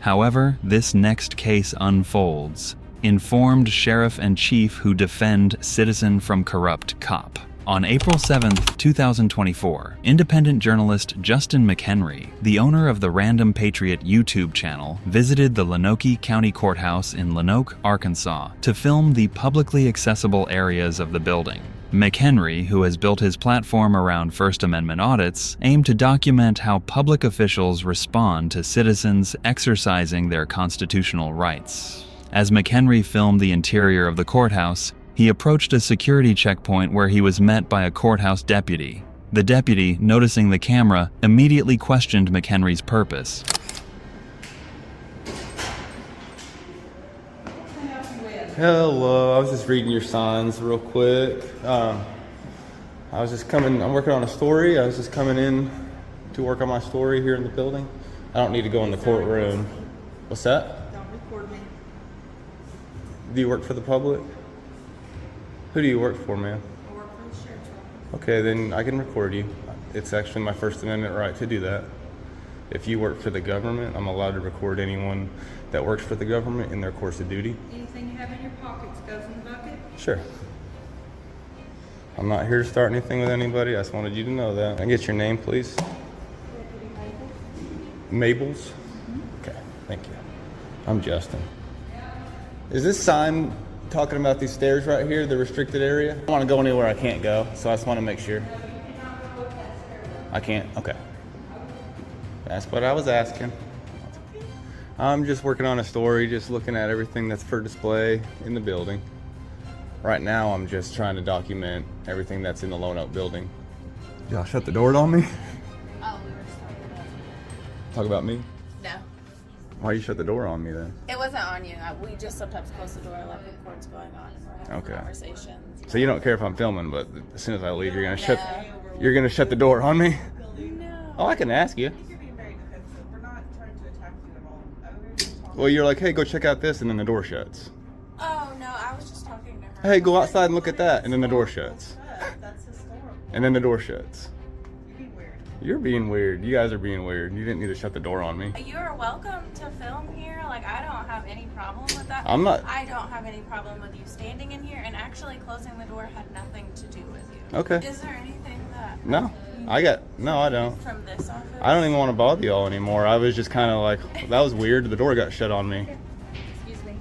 However, this next case unfolds. Informed sheriff and chief who defend citizen from corrupt cop. On April 7th, 2024, independent journalist Justin McHenry, the owner of the Random Patriot YouTube channel, visited the Lonoke County Courthouse in Lonoke, Arkansas, to film the publicly accessible areas of the building. McHenry, who has built his platform around First Amendment audits, aim to document how public officials respond to citizens exercising their constitutional rights. As McHenry filmed the interior of the courthouse, he approached a security checkpoint where he was met by a courthouse deputy. The deputy, noticing the camera, immediately questioned McHenry's purpose. Hello, I was just reading your signs real quick. I'm working on a story. I was just coming in to work on my story here in the building. I don't need to go in the courtroom. What's that? Don't record me. Do you work for the public? Who do you work for, ma'am? I work for the sheriff's office. Okay, then I can record you. It's actually my First Amendment right to do that. If you work for the government, I'm allowed to record anyone that works for the government in their course of duty. Anything you have in your pockets goes in the bucket? Sure. I'm not here to start anything with anybody. I just wanted you to know that. Can I get your name, please? Mabel's? Okay, thank you. I'm Justin. Is this sign talking about these stairs right here, the restricted area? I don't want to go anywhere I can't go, so I just want to make sure. I can't? Okay. That's what I was asking. I'm just working on a story, just looking at everything that's for display in the building. Right now, I'm just trying to document everything that's in the Lonoke building. Y'all shut the door on me? Oh, we were just talking about Talk about me? No. Why you shut the door on me then? It wasn't on you. We just sometimes close the door like when court's going on and we're having conversations. So you don't care if I'm filming, but as soon as I leave, you're gonna shut the door on me? No. Oh, I can ask you. You're being very defensive. We're not trying to attack you at all. Well, you're like, hey, go check out this, and then the door shuts. Oh, no, I was just talking to her. Hey, go outside and look at that, and then the door shuts. That's historical. And then the door shuts. You're being weird. You're being weird. You guys are being weird. You didn't need to shut the door on me. You're welcome to film here. Like, I don't have any problem with that. I'm not- I don't have any problem with you standing in here, and actually closing the door had nothing to do with you. Okay. Is there anything that... No, I don't. From this office? I don't even want to bother y'all anymore. I was just kind of like, that was weird. The door got shut on me. Excuse me.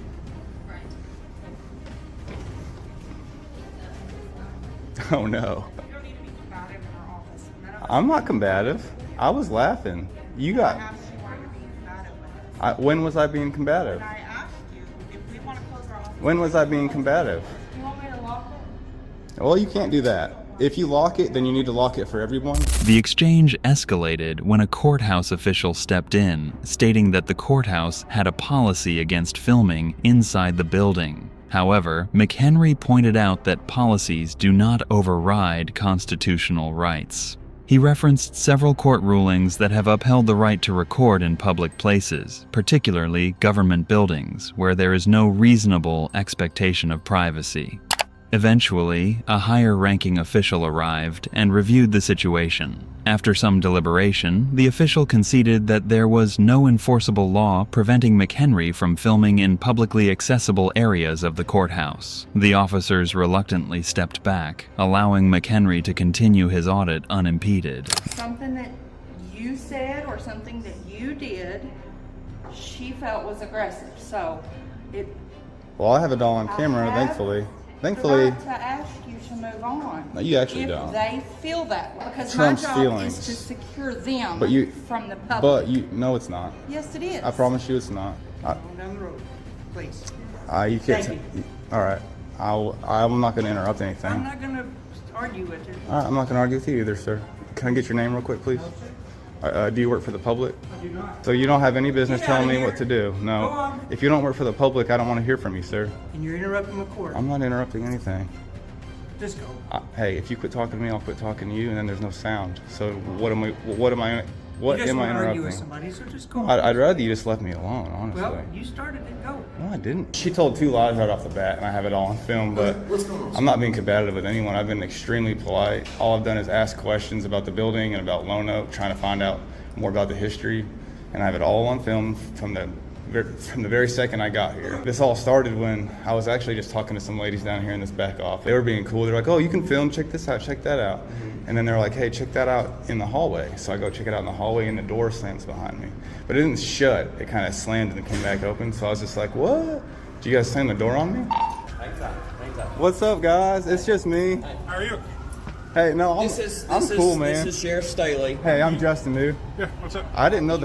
Oh no. You don't need to be combative in our office. None of us I'm not combative. I was laughing. You got. asked you why you're being combative with us. When was I being combative? I asked you if we want to close our office. When was I being combative? You want me to lock it? Well, you can't do that. If you lock it, then you need to lock it for everyone. The exchange escalated when a courthouse official stepped in, stating that the courthouse had a policy against filming inside the building. However, McHenry pointed out that policies do not override constitutional rights. He referenced several court rulings that have upheld the right to record in public places, particularly government buildings, where there is no reasonable expectation of privacy. Eventually, a higher-ranking official arrived and reviewed the situation. After some deliberation, the official conceded that there was no enforceable law preventing McHenry from filming in publicly accessible areas of the courthouse. The officers reluctantly stepped back, allowing McHenry to continue his audit unimpeded. Something that you said or something that you did, she felt was aggressive. So it. Well, I have it all on camera, thankfully. Thankfully, To ask you to move on. No, you actually if don't. They feel that way, because Trump's my job feelings. is to secure them But you, from the public. But you, no, it's not. Yes, it is. I promise you, it's not. Down the road, please. You can't. Thank All right. I'm not going to interrupt anything. I'm not going to argue with you. All right, I'm not going to argue with you either, sir. Can I get your name real quick, please? Do you work for the public? I do not. So you don't have any business Get out telling of me what to do? No. Go on. If you don't work for the public, I don't want to hear from you, sir. And you're interrupting the court. I'm not interrupting anything. Just go. Hey, if you quit talking to me, I'll quit talking to you, and then there's no sound. So what am I You just am I want to argue interrupting? with somebody, so just go on. I'd rather you just left me alone, honestly. Well, you started it. Go. No, I didn't. She told 2 lies right off the bat, and I have it all on film, but I'm not being combative with anyone. I've been extremely polite. All I've done is ask questions about the building and about Lone Oak, trying to find out more about the history, and I have it all on film from the very second I got here. This all started when I was actually just talking to some ladies down here in this back office. They were being cool. They're like, oh, you can film, check this out, check that out. And then they're like, hey, check that out in the hallway. So I go check it out in the hallway, and the door slams behind me. But it didn't shut. It kind of slammed and came back open. So I was just like, what? Did you guys slam the door on me? What's up, guys? It's just me. How are you? Hey, no, I'm cool, man. This is Sheriff Staley. Hey, I'm Justin, dude. Yeah, what's up? I didn't know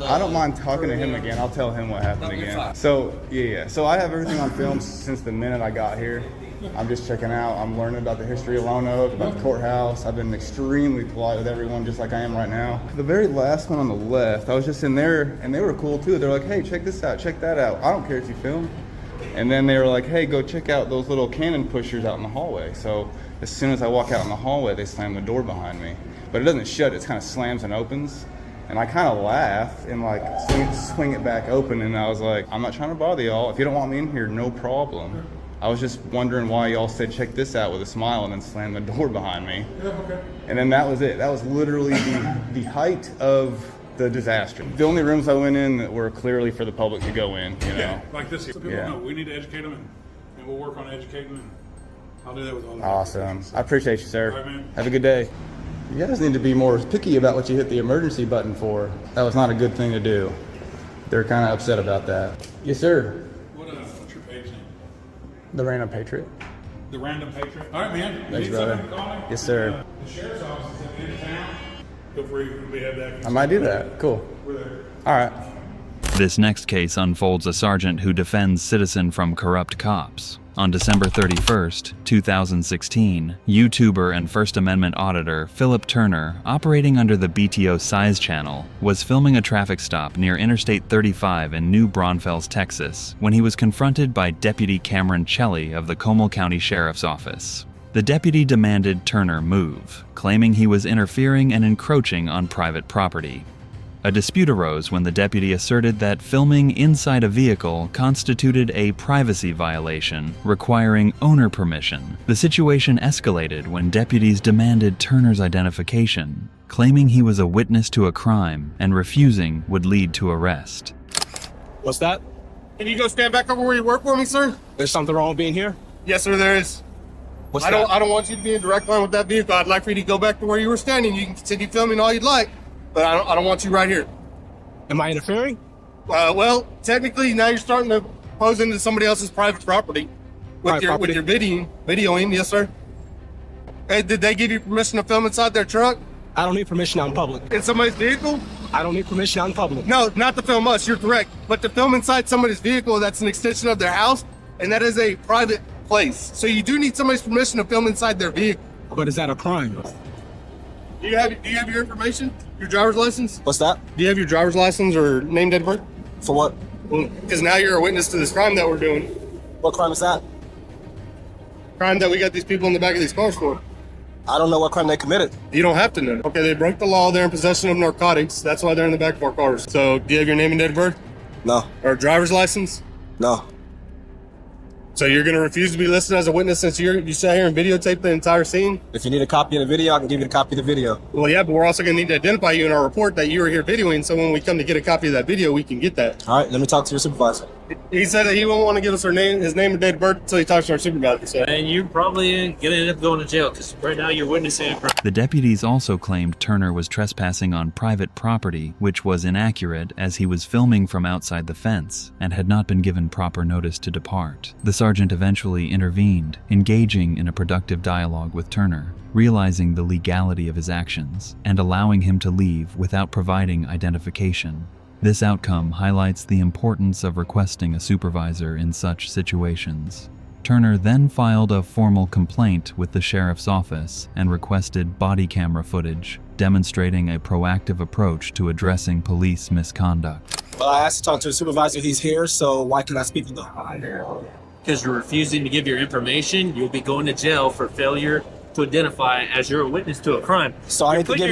I don't mind talking to him again. I'll tell him what happened again. So, yeah. So I have everything on film since the minute I got here. I'm just checking out. I'm learning about the history of Lone Oak, about the courthouse. I've been extremely polite with everyone, just like I am right now. The very last one on the left, I was just in there, and they were cool too. They're like, hey, check this out, check that out. I don't care if you film. And then they were like, hey, go check out those little cannon pushers out in the hallway. So as soon as I walk out in the hallway, they slam the door behind me. But it doesn't shut, it kind of slams and opens. And I kind of laugh and like swing it back open, and I was like, I'm not trying to bother y'all. If you don't want me in here, no problem. I was just wondering why y'all said check this out with a smile and then slammed the door behind me. Yeah, okay. And then that was it. That was literally the height of the disaster. The only rooms I went in that were clearly for the public to go in, you know. Yeah, like this here. So people Yeah. know we need to educate them, and we'll work on educating them. I'll do that with all the Awesome. I appreciate you, sir. All right, man. Have a good day. You guys need to be more picky about what you hit the emergency button for. That was not a good thing to do. They're kind of upset about that. Yes, sir. What's your page name? The Random Patriot. The Random Patriot. All right, man. Thanks, Need brother. something to call me? Yes, sir. The sheriff's office is at the end of town. Feel free to have that. I might do that. Cool. We're there. All right. This next case unfolds a sergeant who defends citizen from corrupt cops. On December 31st, 2016, YouTuber and First Amendment auditor Philip Turner, operating under the BTO Size channel, was filming a traffic stop near Interstate 35 in New Braunfels, Texas, when he was confronted by Deputy Cameron Chelly of the Comal County Sheriff's Office. The deputy demanded Turner move, claiming he was interfering and encroaching on private property. A dispute arose when the deputy asserted that filming inside a vehicle constituted a privacy violation requiring owner permission. The situation escalated when deputies demanded Turner's identification, claiming he was a witness to a crime and refusing would lead to arrest. What's that? Can you go stand back over where you work for me, sir? There's something wrong with being here? Yes, sir, there is. I don't want you to be in direct line with that vehicle. I'd like for you to go back to where you were standing. You can continue filming all you'd like, but I don't want you right here. Am I interfering? Well, technically now you're starting to pose into somebody else's private property with your videoing. Yes, sir. Hey, did they give you permission to film inside their truck? I don't need permission out in public. In somebody's vehicle? I don't need permission out in public. No, not to film us. You're correct. But to film inside somebody's vehicle, that's an extension of their house, and that is a private place. So you do need somebody's permission to film inside their vehicle. But is that a crime? Do you have your information? Your driver's license? What's that? Do you have your driver's license or name, date of birth? For what? Because now you're a witness to this crime that we're doing. What crime is that? Crime that we got these people in the back of these cars for. I don't know what crime they committed. You don't have to know. Okay, they broke the law. They're in possession of narcotics. That's why they're in the back of our cars. So, do you have your name and date of birth? No. Or a driver's license? No. So you're going to refuse to be listed as a witness since you sat here and videotaped the entire scene? If you need a copy of the video, I can give you a copy of the video. Well, yeah, but we're also going to need to identify you in our report that you were here videoing, so when we come to get a copy of that video, we can get that. All right, let me talk to your supervisor. He said that he won't want to give us his name and date of birth until he talks to our supervisor. So. And you probably gonna end up going to jail because right now you're witnessing a crime. The deputies also claimed Turner was trespassing on private property, which was inaccurate as he was filming from outside the fence and had not been given proper notice to depart. The sergeant eventually intervened, engaging in a productive dialogue with Turner, realizing the legality of his actions and allowing him to leave without providing identification. This outcome highlights the importance of requesting a supervisor in such situations. Turner then filed a formal complaint with the sheriff's office and requested body camera footage, demonstrating a proactive approach to addressing police misconduct. Well, I asked to talk to a supervisor. He's here, so why can I speak with him? Because you're refusing to give your information, you'll be going to jail for failure to identify as you're a witness to a crime. So I need to give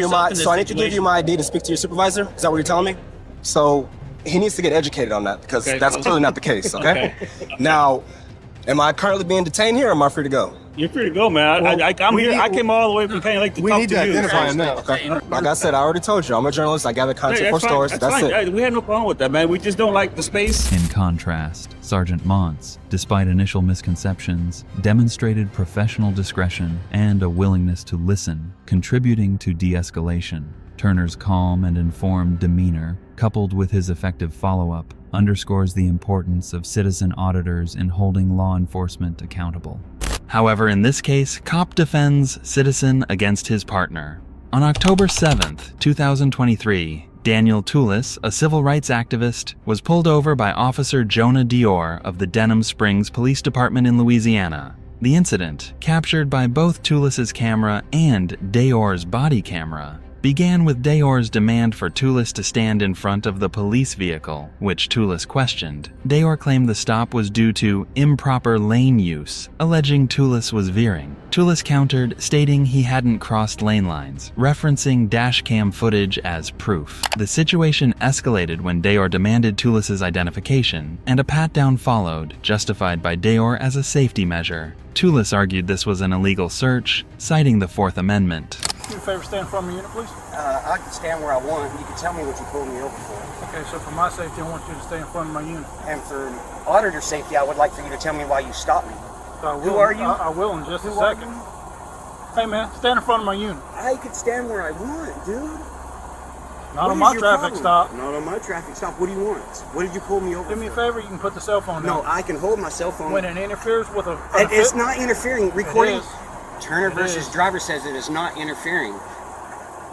you my ID to speak to your supervisor? Is that what you're telling me? So he needs to get educated on that because that's clearly not the case, okay? Now, am I currently being detained here or am I free to go? You're free to go, man. Well, I'm here. I came all the way from Canyon Lake to talk to you. We need to identify him now. Okay. Like I said, I already told you, I'm a journalist. I gather content for stories. That's it. Hey, we had no problem with that, man. We just don't like the space. In contrast, Sergeant Montz, despite initial misconceptions, demonstrated professional discretion and a willingness to listen, contributing to de-escalation. Turner's calm and informed demeanor, coupled with his effective follow-up, underscores the importance of citizen auditors in holding law enforcement accountable. However, in this case, cop defends citizen against his partner. On October 7th, 2023, Daniel Toulis, a civil rights activist, was pulled over by Officer Jonah Dior of the Denham Springs Police Department in Louisiana. The incident, captured by both Toulis's camera and Dior's body camera, began with Dior's demand for Toulis to stand in front of the police vehicle, which Toulis questioned. Dior claimed the stop was due to improper lane use, alleging Toulis was veering. Toulis countered, stating he hadn't crossed lane lines, referencing dashcam footage as proof. The situation escalated when Dior demanded Toulis's identification, and a pat-down followed, justified by Dior as a safety measure. Toulis argued this was an illegal search, citing the Fourth Amendment. Do me a favor, stand in front of my unit, please. I can stand where I want. You can tell me what you pulled me over for. Okay, so for my safety, I want you to stay in front of my unit. And for auditor safety, I would like for you to tell me why you stopped me. So Who are you? I will in just a second. Hey man, stand in front of my unit. I can stand where I want, dude. Not on my traffic stop. Not on my traffic stop. What do you want? What did you pull me over Do me a favor, you can put the cell phone down. No, I can hold my cell phone. When it interferes with a... It's not interfering. Recording. It is. Turner It versus is. driver says it is not interfering.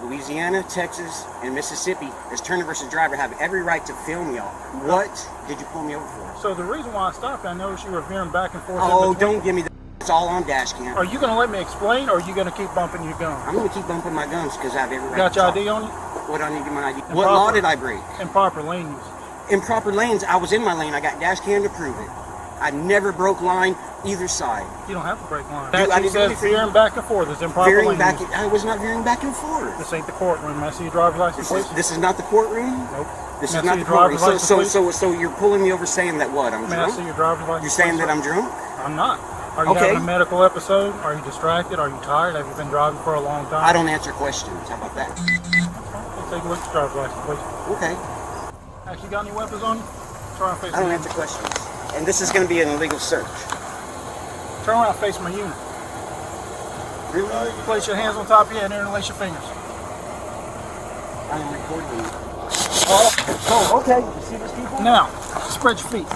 Louisiana, Texas, and Mississippi, as Turner versus driver, have every right to film y'all. What did you pull me over for? So the reason why I stopped, I noticed you were veering back and forth. Oh, don't give me that. It's all on dash cam. Are you going to let me explain, or are you going to keep bumping your gun? I'm going to keep bumping my guns because I have every right Got to your talk. ID on you? What I need to get my ID? Improper- What law did I break? Improper lane use. Improper lanes. I was in my lane. I got dash cam to prove it. I never broke line either side. You don't have to break line. Dude, I That didn't says do anything. veering back and forth is improper Veering lane back. use. I was not veering back and forth. This ain't the courtroom. May I see your driver's license, please? This is not the courtroom. Nope. This May is I not see the your driver's courtroom. license, please? So you're pulling me over saying that what? I'm May I drunk? see your driver's license? You're saying please, that sir? I'm drunk? I'm not. Are you Okay. having a medical episode? Are you distracted? Are you tired? Have you been driving for a long time? I don't answer questions. How about that? Let's take a look at your driver's license, please. Okay. Actually got any weapons on you? Try and face I don't my answer unit. questions. And this is going to be an illegal search. Turn around and face my unit. Really? Place your hands on top of your head and interlace your fingers. I am recording you. Oh, okay. You see these people? Now, spread your feet.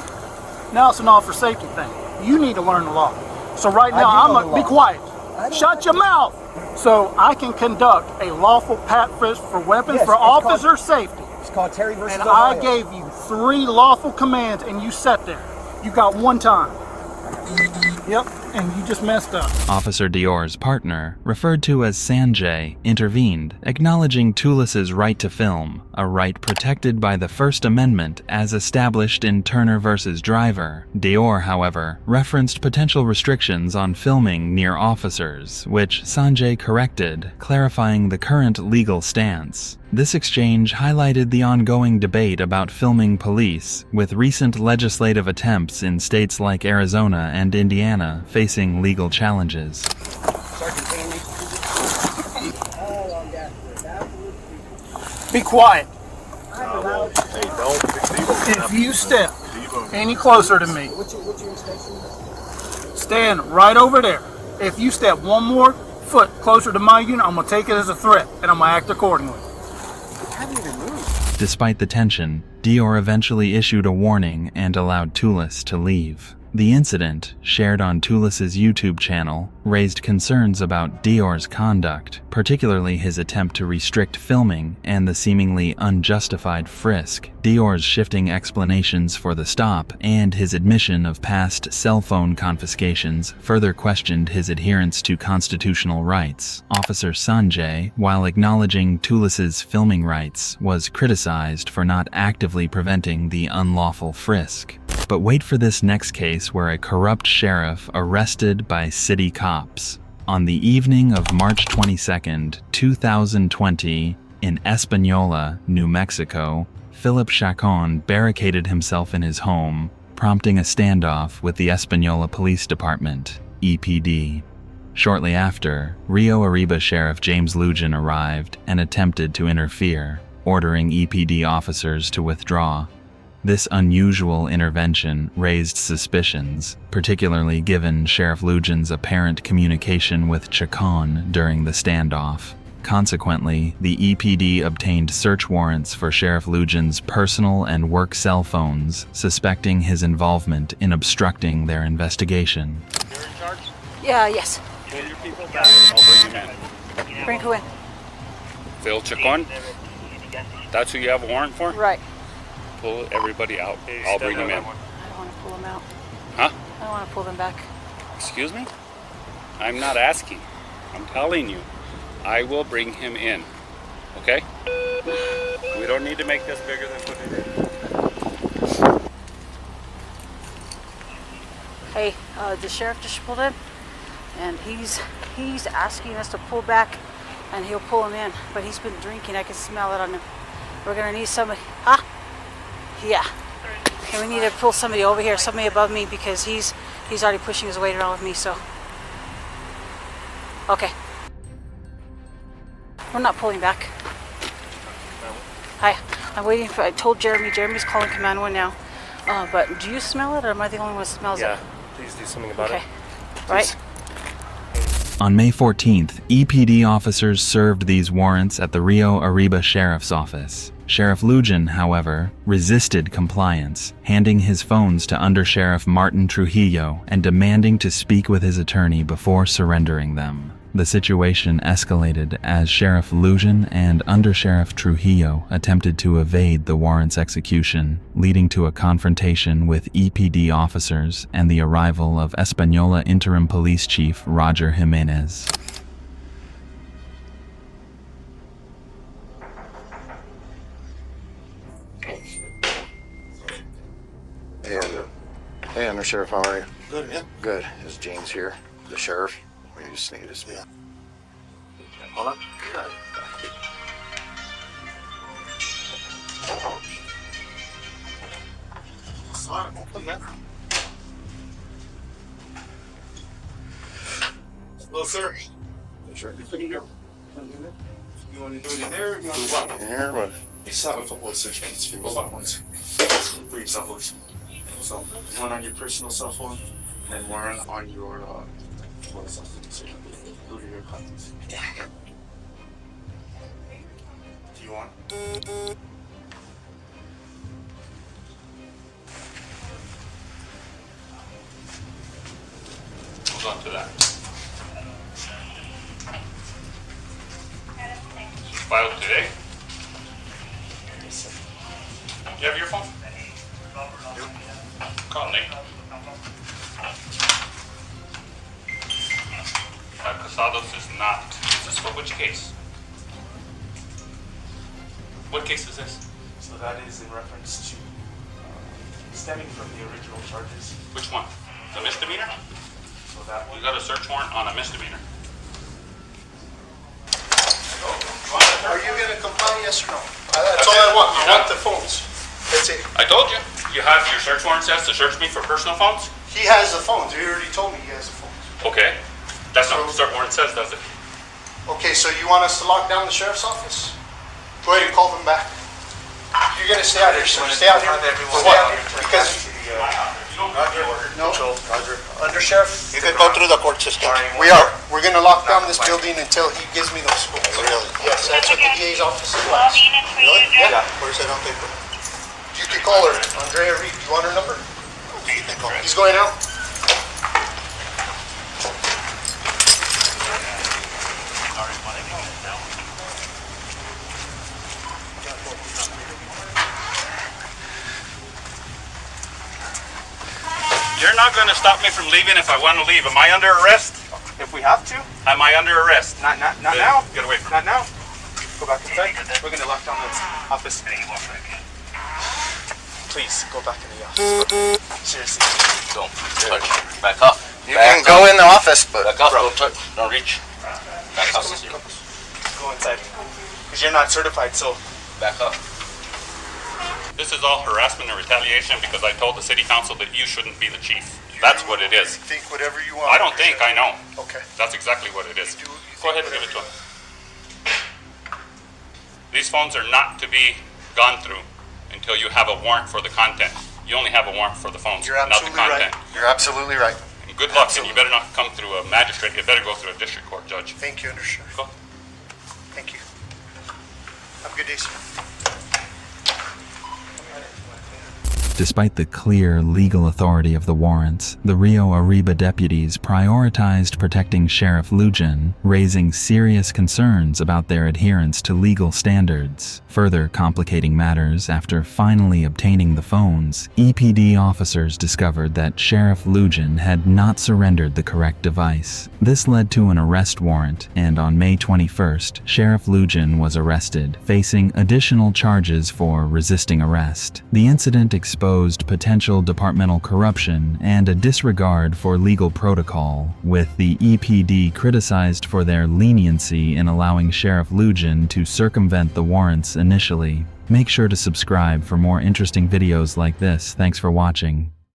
Now it's an officer safety thing. You need to learn the law. So right now, I do I'm know going the to be law. quiet. Shut your mouth. So I can conduct a lawful pat frisk for weapons Yes, for it's called- officer safety. It's called Terry versus And Ohio. I gave you 3 lawful commands and you sat there. You got 1 time. Yep. and you just messed up. Officer Dior's partner, referred to as Sanjay, intervened, acknowledging Toulis's right to film, a right protected by the First Amendment as established in Turner v. Driver. Dior, however, referenced potential restrictions on filming near officers, which Sanjay corrected, clarifying the current legal stance. This exchange highlighted the ongoing debate about filming police, with recent legislative attempts in states like Arizona and Indiana facing legal challenges. Be quiet. If you step any closer to me, stand right over there. If you step one more foot closer to my unit, I'm going to take it as a threat, and I'm going to act accordingly. Despite the tension, Dior eventually issued a warning and allowed Toulis to leave. The incident, shared on Toulis's YouTube channel, raised concerns about Dior's conduct, particularly his attempt to restrict filming and the seemingly unjustified frisk, Dior's shifting explanations for the stop, and his admission of past cell phone confiscations further questioned his adherence to constitutional rights. Officer Sanjay, while acknowledging Toulis's filming rights, was criticized for not actively preventing the unlawful frisk. But wait for this next case where a corrupt sheriff arrested by city cops. On the evening of March 22, 2020, in Espanola, New Mexico, Philip Chacon barricaded himself in his home, prompting a standoff with the Espanola Police Department, EPD. Shortly after, Rio Arriba Sheriff James Lujan arrived and attempted to interfere, ordering EPD officers to withdraw. This unusual intervention raised suspicions, particularly given Sheriff Lujan's apparent communication with Chacon during the standoff. Consequently, the EPD obtained search warrants for Sheriff Lujan's personal and work cell phones, suspecting his involvement in obstructing their investigation. You're in charge? Yes. Pull your people back. I'll bring them in. Bring who in? Phil Chacon? That's who you have a warrant for? Right. Pull everybody out. I'll bring them in. I don't want to pull them out. Huh? I don't want to pull them back. Excuse me? I'm not asking. I'm telling you. I will bring him in. Okay? We don't need to make this bigger than what it is. Hey, the sheriff just pulled in, and he's asking us to pull back, and he'll pull him in. But he's been drinking. I can smell it on him. We're gonna need somebody. Huh? Yeah. Okay, we need to pull somebody over here, somebody above me, because he's already pushing his weight around with me. So. Okay. We're not pulling back. Hi. I'm waiting for. I told Jeremy. Jeremy's calling Command 1 now. But do you smell it, or am I the only one who smells it? Yeah. Please do something about it. Right. On May 14th, EPD officers served these warrants at the Rio Arriba Sheriff's Office. Sheriff Lujan, however, resisted compliance, handing his phones to Undersheriff Martin Trujillo and demanding to speak with his attorney before surrendering them. The situation escalated as Sheriff Lujan and Undersheriff Trujillo attempted to evade the warrant's execution, leading to a confrontation with EPD officers and the arrival of Espanola Interim Police Chief Roger Jimenez. Hey, Undersheriff, how are you? Good, man. Good. Is James here? The sheriff? We just need to speak. Hold on. Hello, sir. Sure. You want to do it in there? You want to walk In here? What? Just have a couple of search for both ones. For your cell phones. So, one on your personal cell phone, and one on your work cell phone. So, go to your contacts. Do you want? Hold on to that. Filed today? You have your phone? Call Nate. Posados is not. Is this for which case? What case is this? So that is in reference to stemming from the original charges. Which one? The misdemeanor? So that one. You got a search warrant on a misdemeanor. Are you gonna comply, yes or no? That's all I want. I want the phones. That's it. I told you. You have your search warrant says to search me for personal phones? He has the phones. He already told me he has the phones. Okay. That's not what the search warrant says, does it? Okay, so you want us to lock down the sheriff's office? Go ahead and call them back. You're gonna stay out here, sir. Stay out here. For what? Because no. Roger. Under sheriff. You can go through the court system. We are. We're gonna lock down this building until he gives me those phones. Really? Yes, that's what the DA's office wants. Really? Yeah. Where's that on paper? You can call her, Andrea Reed. You want her number? Okay, you can call her. He's going out. You're not going to stop me from leaving if I want to leave. Am I under arrest? If we have to. Am I under arrest? Not now. Get away from me. Not now. Go back inside. We're gonna lock down this office. Please go back in the office. Seriously. Don't touch. Back up. You can go in the office, but Back up. Don't touch. Don't reach. Back up. Go inside. Because you're not certified, so Back up. This is all harassment and retaliation because I told the city council that you shouldn't be the chief. That's what it is. think whatever you want. I don't think, I know. Okay. That's exactly what it is. Go ahead and give it to him. These phones are not to be gone through until you have a warrant for the content. You only have a warrant for the phones, You're not the absolutely right. content. You're absolutely right. And good luck, and you better not come through a magistrate. You better go through a district court judge. Thank you, Undersheriff. Go. Thank you. Have a good day, sir. Despite the clear legal authority of the warrants, the Rio Arriba deputies prioritized protecting Sheriff Lujan, raising serious concerns about their adherence to legal standards. Further complicating matters, after finally obtaining the phones, EPD officers discovered that Sheriff Lujan had not surrendered the correct device. This led to an arrest warrant, and on May 21st, Sheriff Lujan was arrested, facing additional charges for resisting arrest. The incident exposed potential departmental corruption and a disregard for legal protocol, with the EPD criticized for their leniency in allowing Sheriff Lujan to circumvent the warrants initially. Make sure to subscribe for more interesting videos like this. Thanks for watching.